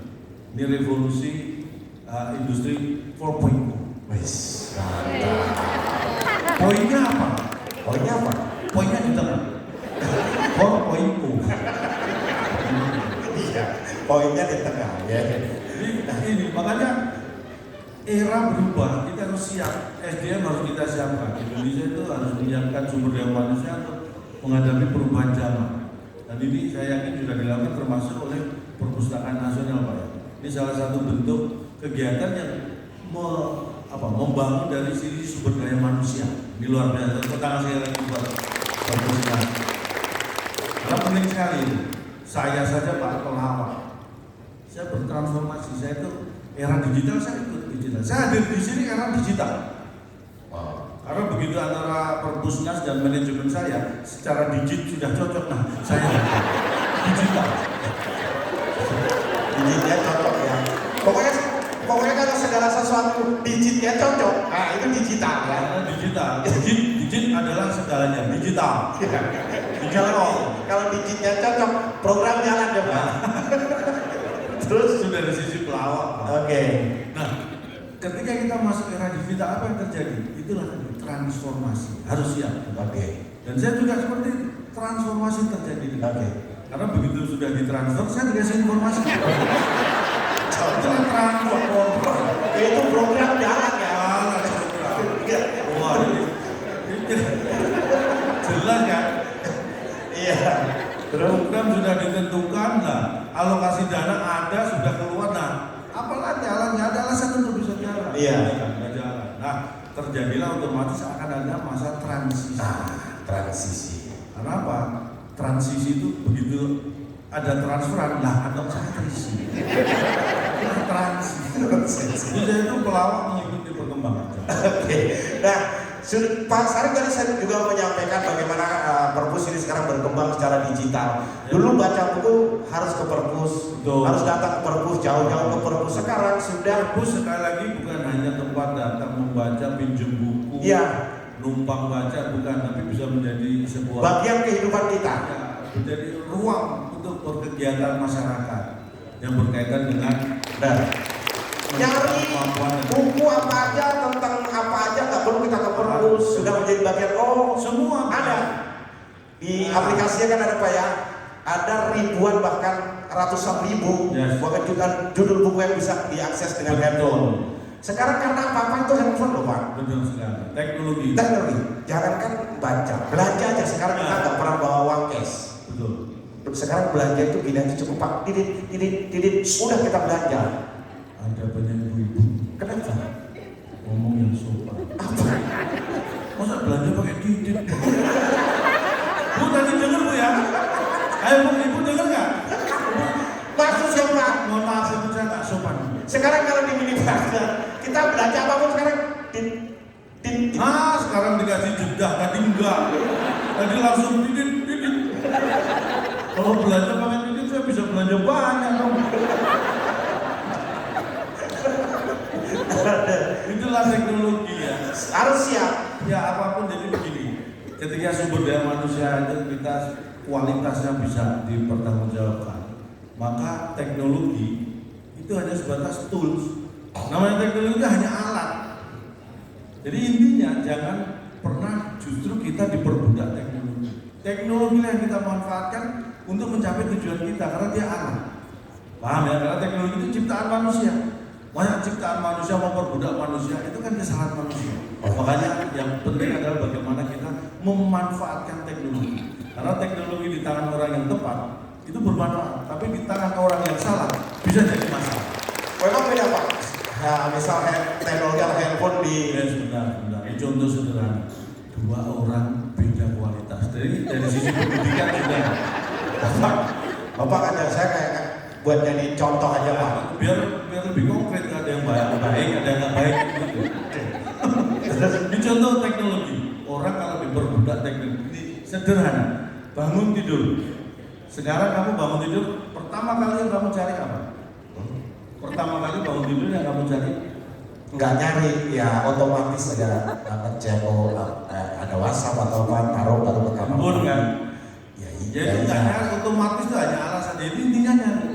Ini revolusi industri 4.0. Wis, mantap. Poinnya apa? Poinnya apa? Poinnya di tengah. 4.0. Iya, poinnya di tengah ya. Jadi ini makanya era berubah, kita harus siap. SDM harus kita siapkan. Indonesia itu harus menyiapkan sumber daya manusia untuk menghadapi perubahan zaman. Dan ini saya yakin sudah dilakukan termasuk oleh Perpustakaan Nasional, Pak. Ini salah satu bentuk kegiatan yang membangun dari sisi sumber daya manusia. Ini luar biasa. Tepuk tangan sekali lagi buat perpustakaan. Karena penting sekali. Saya saja Pak pelawak. Saya bertransformasi. Saya itu era digital, saya ikut digital. Saya hadir di sini era digital. Karena begitu antara Perpusnas dan manajemen saya secara digit sudah cocok. Nah, saya digital. Digitnya cocok ya. Pokoknya kalau segala sesuatu digitnya cocok, nah itu digital ya. Karena digital, digit adalah segalanya, digital. Kalau digitnya cocok, program jalan ya Pak. Terus sudah dari sisi pelawak. Oke. Nah, ketika kita masuk era digital, apa yang terjadi? Itulah transformasi, harus siap. Oke. Dan saya juga seperti transformasi terjadi. Oke. Karena begitu sudah ditransfer, saya dikasih informasi. Itu transfer. Itu program jalan ya. Wah, ini jelas kan? Iya. Program sudah ditentukan, nah alokasi dana ada, sudah keluar, nah apalagi jalannya ada alasan untuk bisa jalan. Iya. Nggak jalan. Nah, terjadilah otomatis akan ada masa transisi. Transisi. Karena apa? Transisi itu begitu ada transferan, lah ada usaha transisi. Transisi. Jadi saya itu pelawak mengikuti perkembangan. Oke. Nah, Pak Sari tadi saya juga menyampaikan bagaimana perpus ini sekarang berkembang secara digital. Dulu baca buku harus ke perpus, harus datang ke perpus, jauh-jauh ke perpus. Sekarang sudah perpus sekali lagi bukan hanya tempat datang membaca, pinjam buku, numpang baca, bukan, tapi bisa menjadi sebuah bagian kehidupan kita. Menjadi ruang untuk berkegiatan masyarakat yang berkaitan dengan nyari buku apa aja tentang apa aja nggak perlu kita ke perpus, sudah menjadi bagian. Semua ada di aplikasinya kan ada Pak ya, ada ribuan bahkan ratusan ribu bahkan jutaan judul buku yang bisa diakses dengan handphone. Sekarang karena apa-apa itu handphone loh Pak. Betul sekali. Teknologi. Jangankan baca, belanja aja sekarang kita nggak pernah bawa uang cash. Betul. Sekarang belanja itu gini aja cukup Pak, didit, udah kita belanja. Ada banyak ibu-ibu. Kenapa? Ngomong yang sopan. Apa? Masa belanja pakai didit? Bu tadi dengar Bu ya? Ayo Bu, Ibu dengar nggak? Maksud siapa? Mohon maaf, saya nggak sopan. Sekarang kalau di minimarket kita belanja apapun sekarang sekarang dikasih jeda, tadi enggak. Tadi langsung didit. Kalau belanja pakai didit saya bisa belanja banyak dong. Itulah teknologi ya. Harus siap. Ya apapun jadi begini. Ketika sumber daya manusia itu kita kualitasnya bisa dipertanggungjawabkan, maka teknologi itu hanya sebatas tools. Namanya teknologi itu hanya alat. Jadi intinya jangan pernah justru kita diperbudak teknologi. Teknologi yang kita manfaatkan untuk mencapai tujuan kita karena dia alat. Paham ya? Karena teknologi itu ciptaan manusia. Banyak ciptaan manusia memperbudak manusia itu kan kesalahan manusia. Makanya yang penting adalah bagaimana kita memanfaatkan teknologi. Karena teknologi di tangan orang yang tepat itu bermanfaat, tapi di tangan orang yang salah bisa jadi masalah. Memang beda Pak. Nah, misalnya teknologi handphone di. Sebentar. Ini contoh sederhana. Dua orang beda kualitas. Dari sisi pendidikan juga. Bapak kan saya kayak buat jadi contoh aja Pak. Biar lebih konkret, ada yang baik, ada yang nggak baik gitu. Ini contoh teknologi. Orang kalau diperbudak teknologi sederhana. Bangun tidur. Sekarang kamu bangun tidur, pertama kali yang kamu cari apa? Pertama kali bangun tidur yang kamu cari? Nggak nyari, ya otomatis ada ngecek ada WhatsApp atau apa, taruh ke kamar. Handphone kan? Ya itu nggak nyari, otomatis itu hanya alasan. Jadi intinya nyari.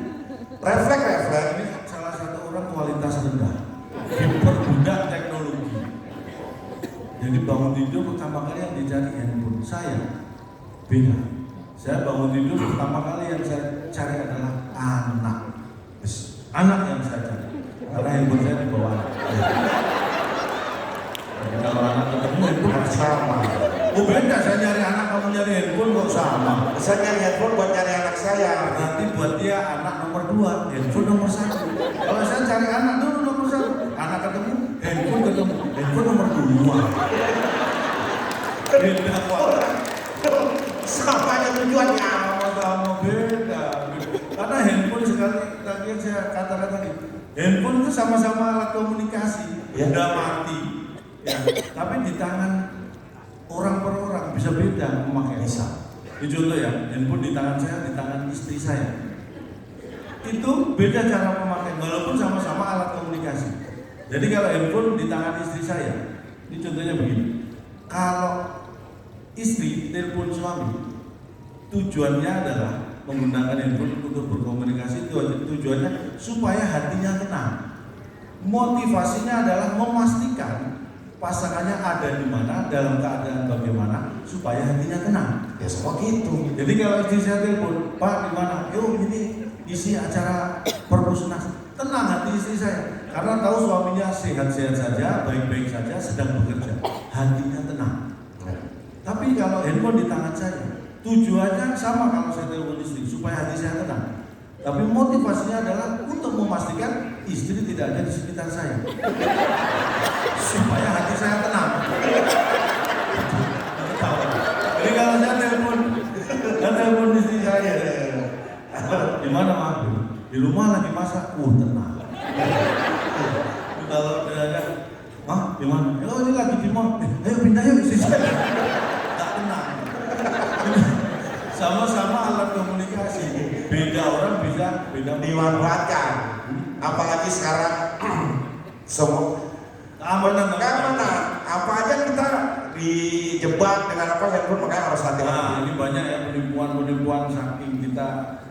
Refleks. Ini salah satu orang kualitas rendah. Diperbudak teknologi. Jadi bangun tidur pertama kali yang dicari handphone. Saya beda. Saya bangun tidur pertama kali yang saya cari adalah anak. Anak yang saya cari. Karena handphone saya dibawa. Saya nyari handphone buat nyari anak saya. Berarti buat dia anak nomor 2, handphone nomor 1. Kalau saya cari anak dulu nomor 1, anak ketemu, handphone nomor 2. Beda kok. Sama aja tujuannya. Sama beda. Karena handphone sekali tadi yang saya katakan tadi, handphone itu sama-sama alat komunikasi, benda mati. Ya. Tapi di tangan orang per orang bisa beda memakai. Ini contoh ya, handphone di tangan saya, di tangan istri saya. Itu beda cara memakai, walaupun sama-sama alat komunikasi. Jadi kalau handphone di tangan istri saya, ini contohnya begini. Kalau istri telepon suami, tujuannya adalah menggunakan handphone untuk berkomunikasi, tujuannya supaya hatinya tenang. Motivasinya adalah memastikan pasangannya ada di mana, dalam keadaan bagaimana, supaya hatinya tenang. Ya semua gitu. Jadi kalau istri saya telepon, Pak di mana? Yuk ini isi acara perpusnas. Tenang hati istri saya, karena tahu suaminya sehat-sehat saja, baik-baik saja, sedang bekerja. Hatinya tenang. Tapi kalau handphone di tangan saya, tujuannya sama kalau saya telepon istri, supaya hati saya tenang. Tapi motivasinya adalah untuk memastikan istri tidak ada di sekitar saya, supaya hati saya tenang. Jadi kalau saya telepon istri saya, di mana Mak? Di rumah lagi masak, tenang. Kalau dia ada, Mak, di mana? Oh ini lagi di mall. Ayo pindah yuk istri saya. Tak tenang. Sama-sama alat komunikasi, beda orang bisa beda Dimanfaatkan. Apalagi sekarang semua keamanan. Apa aja kita dijebak dengan apa handphone, makanya harus hati-hati. Nah, ini banyak ya penipuan saking kita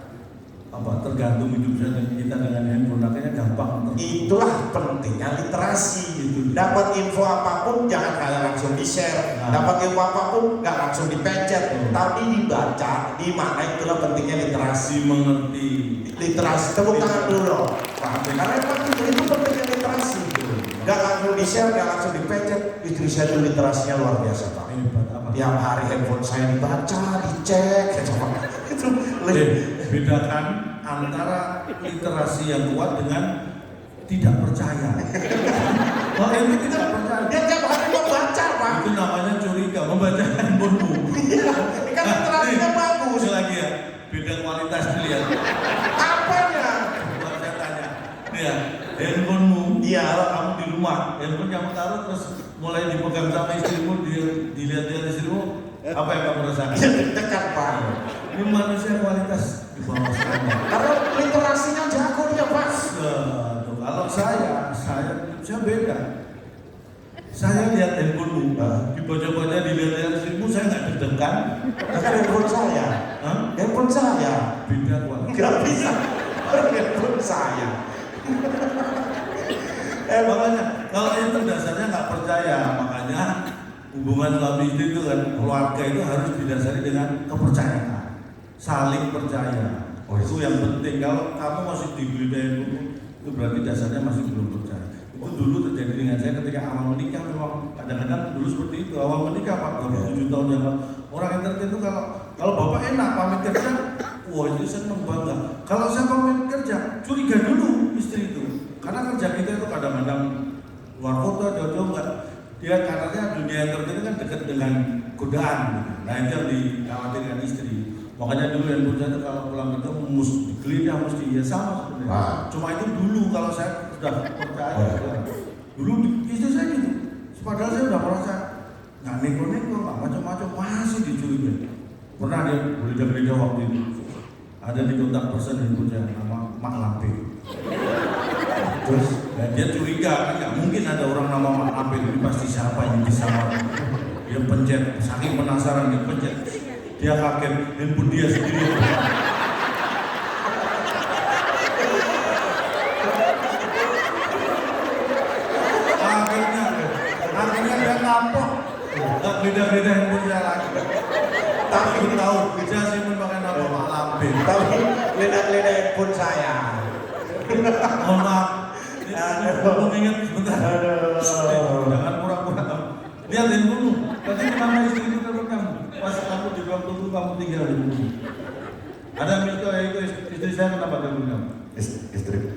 tergantung hidup kita dengan handphone, akhirnya gampang. Itulah pentingnya literasi. Gitu. Dapat info apapun jangan kayak langsung di-share. Dapat info apapun nggak langsung dipencet, tapi dibaca. Di mana itulah pentingnya literasi. Mengerti. Literasi. Tepuk tangan dulu dong. Karena itu pentingnya literasi. Nggak langsung di-share, nggak langsung dipencet. Istri saya itu literasinya luar biasa Pak. Tiap hari handphone saya dibaca, dicek. Itu bedakan antara literasi yang kuat dengan tidak percaya. Kalau itu tidak percaya, Dia tiap hari membaca Pak. itu namanya curiga, membaca handphonemu. Kan literasinya bagus. Lagi ya, beda kualitas dilihat. Apanya? Buat saya tanya, ya handphonemu, Iya. kalau kamu di rumah, handphone kamu taruh terus mulai dipegang sama istrimu, dilihat istrimu, apa yang kamu rasakan? Dekat Pak. Ini manusia kualitas di bawah standar. Karena literasinya jago dia Pak. Kalau saya beda. Saya lihat handphonemu, dibaca-baca, dilihat istrimu, saya nggak deg-degan. Kan handphone saya. Handphone saya. Beda kualitas. Nggak bisa. Handphone saya. Makanya kalau itu dasarnya nggak percaya, makanya hubungan suami istri itu kan, keluarga itu harus didasari dengan kepercayaan, saling percaya. Itu yang penting. Kalau kamu masih dibeliin itu berarti dasarnya masih belum percaya. Itu dulu terjadi dengan saya ketika awal menikah. Memang kadang-kadang dulu seperti itu, awal menikah 47 tahun yang lalu. Orang entertain itu kalau bapak enak pamit kerja, wah itu seneng bangga. Kalau saya pamit kerja, curiga dulu istri itu. Karena kerja kita itu kadang-kadang luar kota, jauh-jauh enggak. Dia katanya dunia entertain itu kan dekat dengan godaan. Nah itu yang dikhawatirkan istri. Makanya dulu yang saya kalau pulang itu digelidah mesti ya sama sebenarnya. Cuma itu dulu kalau saya sudah percaya. Dulu istri saya gitu. Padahal saya sudah merasa nggak neko-neko, nggak macam-macam, masih dicurigai. Pernah dia gelidah-gelidah waktu itu. Ada di kontak person handphone saya nama Mak Lampir. Terus dia curiga kan nggak mungkin ada orang nama Mak Lampir, ini pasti siapa yang bisa. Dia pencet, saking penasaran dia pencet. Dia kaget, handphone dia sendiri. Akhirnya dia kapok. Nggak beda-beda handphone saya lagi. Tapi aku tahu, saya simpen pakai nama Mak Lampir. Tapi lidah-lidah handphone saya. Mohon maaf. Aku ingat sebentar. Jangan pura-pura. Lihat handphonemu. Tadi mana istri itu telepon kamu? Pas aku di ruang waktu kamu tinggal di sini. Ada itu istri saya kenapa telepon kamu?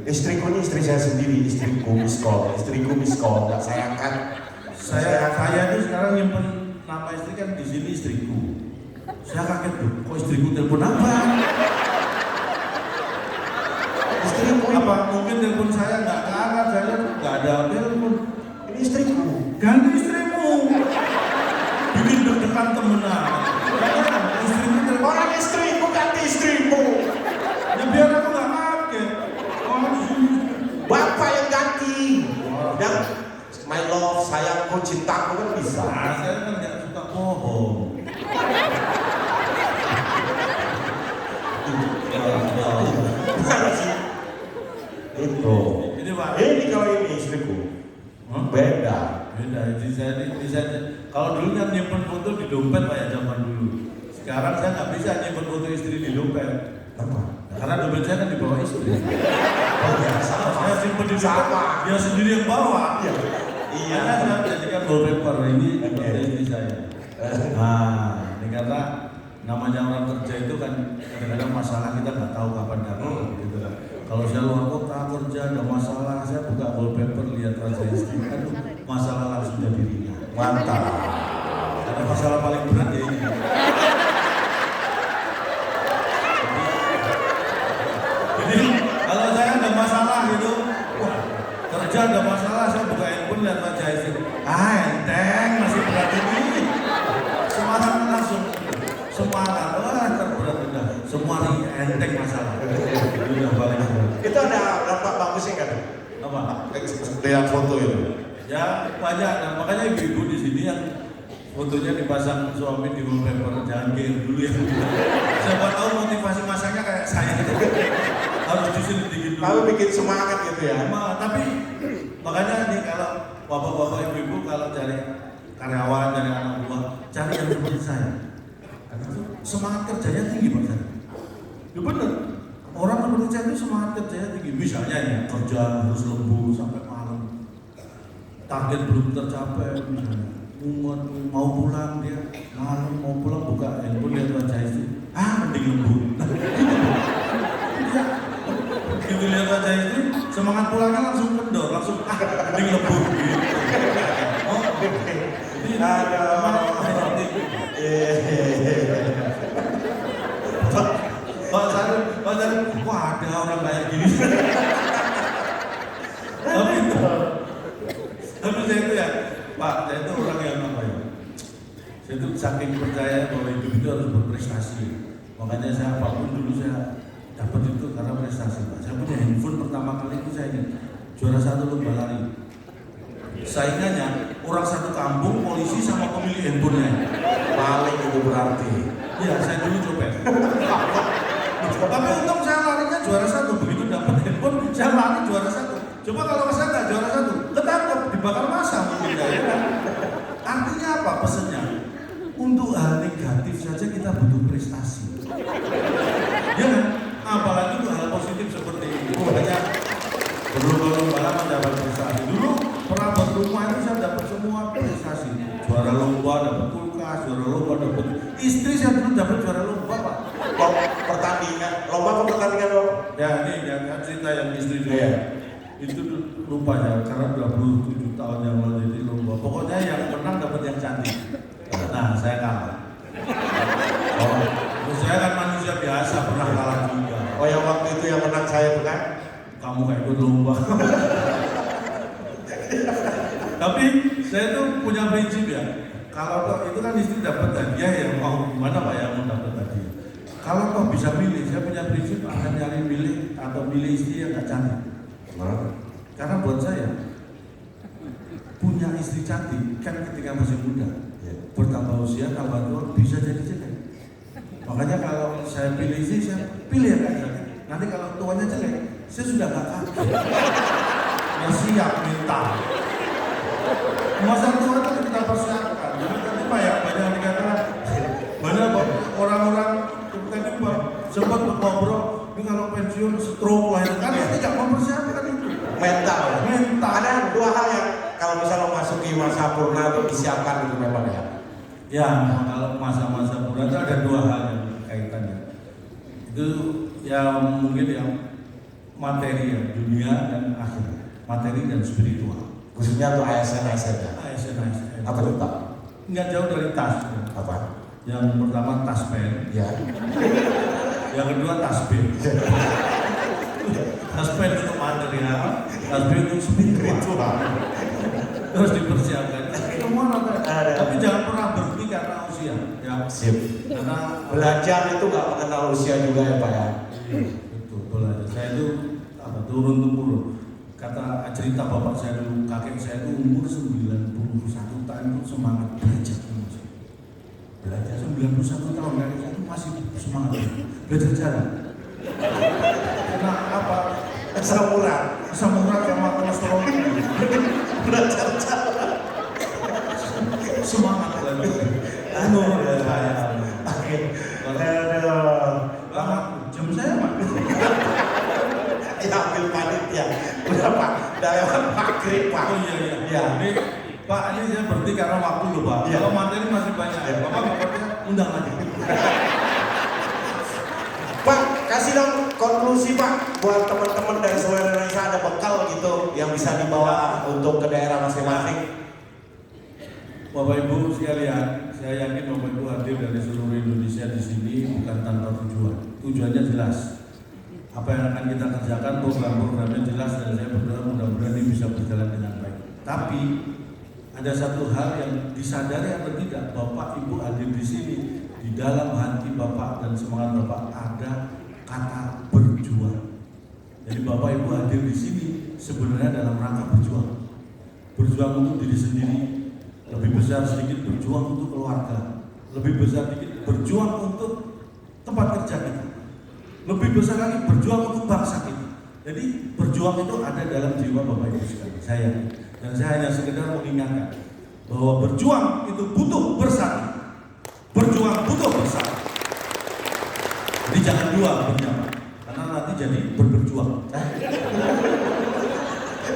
Istriku ini istri saya sendiri, istriku miss call, nggak saya angkat. Saya itu sekarang nyimpen nama istri kan di sini istriku. Saya kaget tuh, kok istriku telepon apa? Istriku Apa mungkin telepon saya nggak angkat, saya nggak ada telepon. ini istriku. Ganti istrimu. Bikin deg-degan temenan. Istrimu telepon. Orang istriku ganti istrimu. Ya biar aku nggak kaget. Oh, Bapak yang ganti. Dan my love, sayangku, cintaku kan bisa. nah, saya kan nggak suka bohong. Mana sih? Itu. Ini Pak. Ini kalau ini istriku. Beda. Beda. Di saya kalau dulu kan nyimpen foto di dompet Pak ya zaman dulu. Sekarang saya nggak bisa nyimpen foto istri di dompet. Apa? Karena dompet saya kan di bawah istri. Oh ya, sama. Saya simpen di dompet. Sama. Dia sendiri yang bawa. Iya. Iya. Saya jadikan wallpaper ini untuk istri saya. Nah, ini karena namanya orang kerja itu kan kadang-kadang masalah kita nggak tahu kapan datang gitu kan. Kalau saya luar kota kerja ada masalah, saya buka wallpaper lihat raja istri, aduh masalah langsung jadi ringan. Mantap. Ada masalah paling berat ya ini. Jadi kalau saya ada masalah gitu, wah kerja ada masalah, saya buka handphone lihat raja istri. Enteng masih berat ini. Semangat langsung. Semangat, wah terberat udah. Semua enteng masalah. Udah paling berat. Itu ada dampak bagusnya kan? Apa? Lihat foto itu. Ya banyak, nah, makanya ibu-ibu di sini yang fotonya dipasang suami di wallpaper, jangan gear dulu ya. Siapa tahu motivasi masaknya kayak saya gitu. Harus diselidiki dulu. Lalu bikin semangat gitu ya. Tapi makanya nih kalau bapak-bapak ibu-ibu kalau cari karyawan, cari anak buah, cari yang seperti saya. Karena itu semangat kerjanya tinggi Pak saya. Ya bener. Orang seperti saya itu semangat kerjanya tinggi. Misalnya ya kerja harus lembur sampai malam. Target belum tercapai misalnya. Mau pulang dia malam mau pulang buka handphone lihat wajah istri. Mending lembur. Gitu lihat wajah istri, semangat pulangnya langsung kendor, langsung mending lembur gitu. Oh, jadi Pak Sarul, wah ada orang kayak gini. Tapi saya itu ya, Pak, saya itu orang yang apa ya? Saya itu saking percaya bahwa hidup itu harus berprestasi. Makanya saya apapun dulu saya dapat itu karena prestasi Pak. Saya punya handphone pertama kali itu saya ini juara 1 lomba lari. Saingannya orang satu kampung, polisi sama pemilik handphonenya. Paling itu berarti. Iya, saya dulu copet. Tapi untung saya larinya juara 1. Begitu dapat handphone, saya lari juara 1. Coba kalau saya nggak juara 1, ketangkep, dibakar massa mungkin ya. Artinya apa pesannya? Untuk hal negatif saja kita butuh prestasi. Ya kan? Apalagi untuk hal positif seperti ini. Makanya berlomba-lomba mendapat prestasi. Dulu perabot rumah itu saya dapat semua prestasi. Juara lomba dapat kulkas, juara lomba dapat istri saya dulu dapat juara lomba Pak. Lomba pertandingan lo? Ya ini yang cerita yang istri juga. Iya. Itu lupa ya karena 27 tahun yang lalu jadi lomba. Pokoknya yang menang dapat yang cantik. Nah saya kalah. Saya kan manusia biasa pernah kalah juga. Oh yang waktu itu yang menang saya bukan? Kamu kayak ikut lomba. Tapi saya tuh punya prinsip ya. Kalau itu kan istri dapat hadiah ya mau gimana Pak ya mau dapat hadiah. Kalau kau bisa milih, saya punya prinsip akan nyari milih atau milih istri yang gak cantik. Karena buat saya punya istri cantik kan ketika masih muda, bertambah usia tambah tua bisa jadi jelek. Makanya kalau saya pilih istri, saya pilih yang gak cantik. Nanti kalau tuanya jelek, saya sudah gak kaget. Ya siap minta. Masa tua itu kita persiapkan. Jadi tadi Pak ya banyak yang dikatakan banyak orang-orang tadi Pak sempat ngobrol ini kalau pensiun stroke lah itu kan tidak mempersiapkan itu. Mental. Mental. Ada dua hal yang kalau misalnya memasuki masa purna itu disiapkan gitu memang ya. Ya kalau masa-masa mudah-mudahan itu ada dua hal yang kaitannya. Itu yang mungkin yang materi ya, dunia dan akhir, materi dan spiritual. Khususnya untuk ASN ya. ASN. Apa tuh Pak? Nggak jauh dari tas. Apa? Yang pertama tas pen, Ya. yang kedua tas pen. Tas pen untuk material, tas pen untuk spiritual. Terus dipersiapkan. Semua ada. Tapi jangan pernah berhenti karena usia. Ya. Sip. Karena Belajar itu nggak mengenal usia juga ya Pak ya. betul belajar. Saya itu turun temurun. Kata cerita bapak saya dulu, kakek saya itu umur 91 tahun itu semangat belajar. Belajar 91 tahun kakek saya itu masih semangat belajar jalan. Karena apa? Asam urat Sama kolesterol. belajar jalan. Semangat belajar. Saya. Oke. Lama jam saya mah. Diambil panitia. Udah Pak, udah lewat maghrib Pak. Oh iya. Ya. Ini Pak, ini saya berhenti karena waktu loh Pak. Iya. Kalau materi masih banyak. Bapak undang lagi. Pak, kasih dong konklusi Pak buat teman-teman dari seluruh Indonesia, ada bekal gitu yang bisa dibawa untuk ke daerah masing-masing. Bapak Ibu sekalian, saya yakin Bapak Ibu hadir dari seluruh Indonesia di sini bukan tanpa tujuan. Tujuannya jelas. Apa yang akan kita kerjakan, program-programnya jelas, dan saya berdoa mudah-mudahan ini bisa berjalan dengan baik. Tapi ada satu hal yang disadari atau tidak, Bapak Ibu hadir di sini, di dalam hati Bapak dan semangat Bapak ada kata berjuang. Jadi Bapak Ibu hadir di sini sebenarnya dalam rangka berjuang. Berjuang untuk diri sendiri, lebih besar sedikit berjuang untuk keluarga, lebih besar sedikit berjuang untuk tempat kerja kita, lebih besar lagi berjuang untuk bangsa kita. Jadi berjuang itu ada dalam jiwa Bapak Ibu sekalian. Saya hanya sekedar mengingatkan bahwa berjuang itu butuh bersatu. Berjuang butuh bersatu. Jadi jangan dua berjuang, karena nanti jadi berjuang.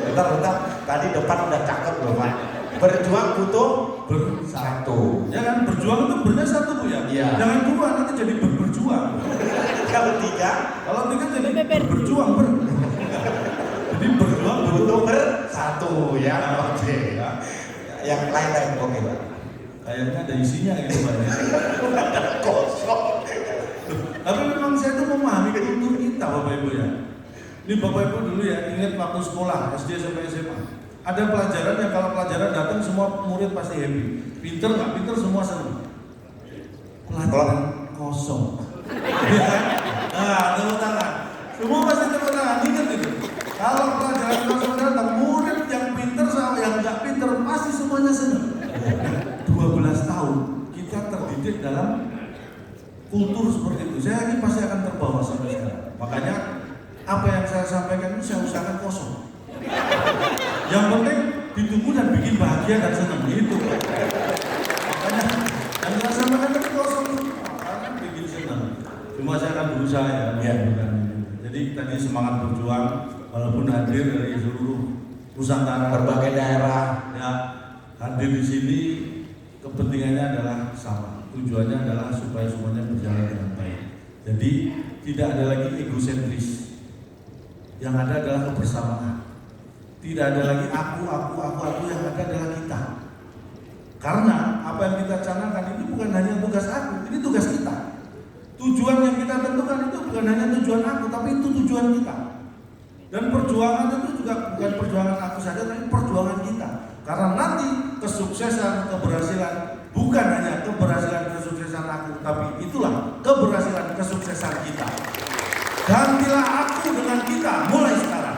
Bentar, tadi depan udah cakep loh Pak. Berjuang butuh bersatu. Ya kan, berjuang itu bernya satu Bu ya. Iya. Jangan dua, nanti jadi berjuang. Kalau tiga Jadi berjuang Jadi berjuang butuh bersatu ya. Oke. Yang lain-lain oke Pak. Kayaknya ada isinya gitu Pak. Ada kosong. Tapi memang saya tuh memahami kultur kita Bapak Ibu ya. Ini Bapak Ibu dulu ya, ingat waktu sekolah SD sampai SMA. Ada pelajaran yang kalau pelajaran datang semua murid pasti happy. Pinter nggak pinter semua senang. Pelajaran kosong. Ya kan? Nah, tepuk tangan. Semua pasti tepuk tangan. Ingat itu. Kalau pelajaran kosong datang, murid yang pinter sama yang nggak pinter pasti semuanya senang. 12 tahun kita terdidik dalam kultur seperti itu. Saya yakin pasti akan terbawa sampai sekarang. Makanya apa yang saya sampaikan ini saya usahakan kosong. Yang penting ditunggu dan bikin bahagia dan senang itu. Makanya yang saya sampaikan itu kosong karena bikin senang. Cuma saya akan berusaha ya. Jadi tadi semangat berjuang walaupun hadir dari seluruh Nusantara, Berbagai daerah. ya hadir di sini kepentingannya adalah sama. Tujuannya adalah supaya semuanya berjalan dengan baik. Jadi tidak ada lagi egosentris. Yang ada adalah kebersamaan. Tidak ada lagi aku, yang ada adalah kita. Karena apa yang kita canangkan ini bukan hanya tugas aku, ini tugas kita. Tujuan yang kita tentukan itu bukan hanya tujuan aku, tapi itu tujuan kita. Dan perjuangan itu juga bukan perjuangan aku saja, tapi perjuangan kita. Karena nanti kesuksesan, keberhasilan bukan hanya keberhasilan kesuksesan aku, tapi itulah keberhasilan kesuksesan kita. Gantilah aku dengan kita mulai sekarang.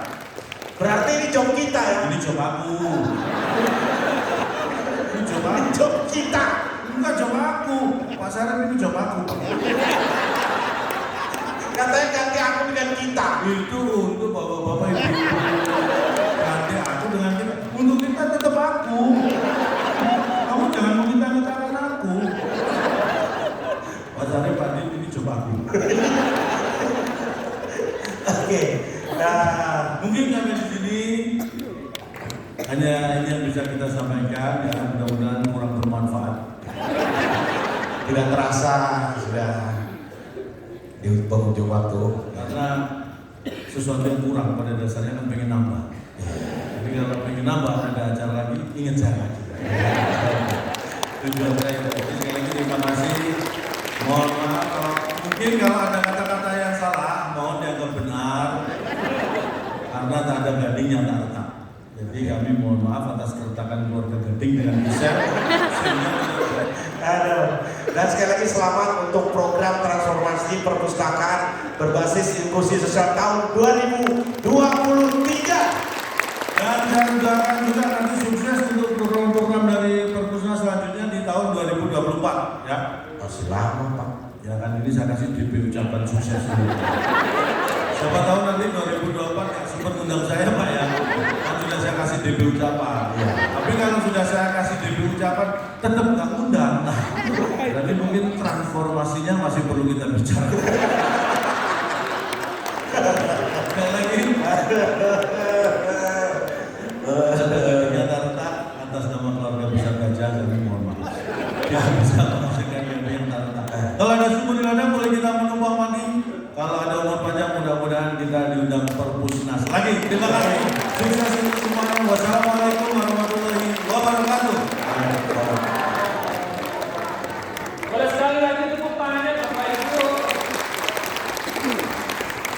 Berarti ini job kita ya. Ini job aku. Ini job aku. Ini job kita. Enggak job aku. Pak Sarif ini job aku. Katanya ganti aku dengan kita. Itu untuk bapak-bapak ibu. Ganti aku dengan kita. Untuk kita tetap aku. Kamu jangan meminta-mintakan aku. Pak Sarif tadi ini job aku. Oke. Nah, Mungkin sampai di sini hanya ini yang bisa kita sampaikan ya, mudah-mudahan kurang bermanfaat. Tidak terasa sudah di penghujung waktu. Karena sesuatu yang kurang pada dasarnya kan pengen nambah. Jadi kalau pengen nambah ada acara lagi, ingat saya lagi. Tujuan saya itu. Jadi sekali lagi terima kasih. Mohon maaf mungkin kalau ada kata-kata yang salah, mohon dianggap benar. Karena tak ada gading yang tak retak. Jadi kami mohon maaf atas keretakan keluarga Gading dengan Michelle. Dan sekali lagi selamat untuk program transformasi perpustakaan berbasis inklusi sosial tahun 2023. Dan saya doakan juga nanti sukses untuk program-program dari perpustakaan selanjutnya di tahun 2024 ya. Masih lama Pak. Ya kan ini saya kasih DP ucapan sukses dulu. Siapa tahu nanti 2024 yang sempat undang saya Pak ya. Kan sudah saya kasih DP ucapan. Ya. Tapi kalau sudah saya kasih DP ucapan tetap nggak undang. Nah, berarti mungkin transformasinya masih perlu kita bicara. Sekali lagi. Ternyata atas nama keluarga besar Gajah kami mohon maaf. Tidak bisa menghasilkan yang tarta. Kalau ada sumber di ladang boleh kita menumpang mandi. Kalau ada umur panjang mudah-mudahan kita diundang Perpusnas lagi. Terima kasih. Sukses untuk semuanya. Wassalamualaikum warahmatullahi wabarakatuh.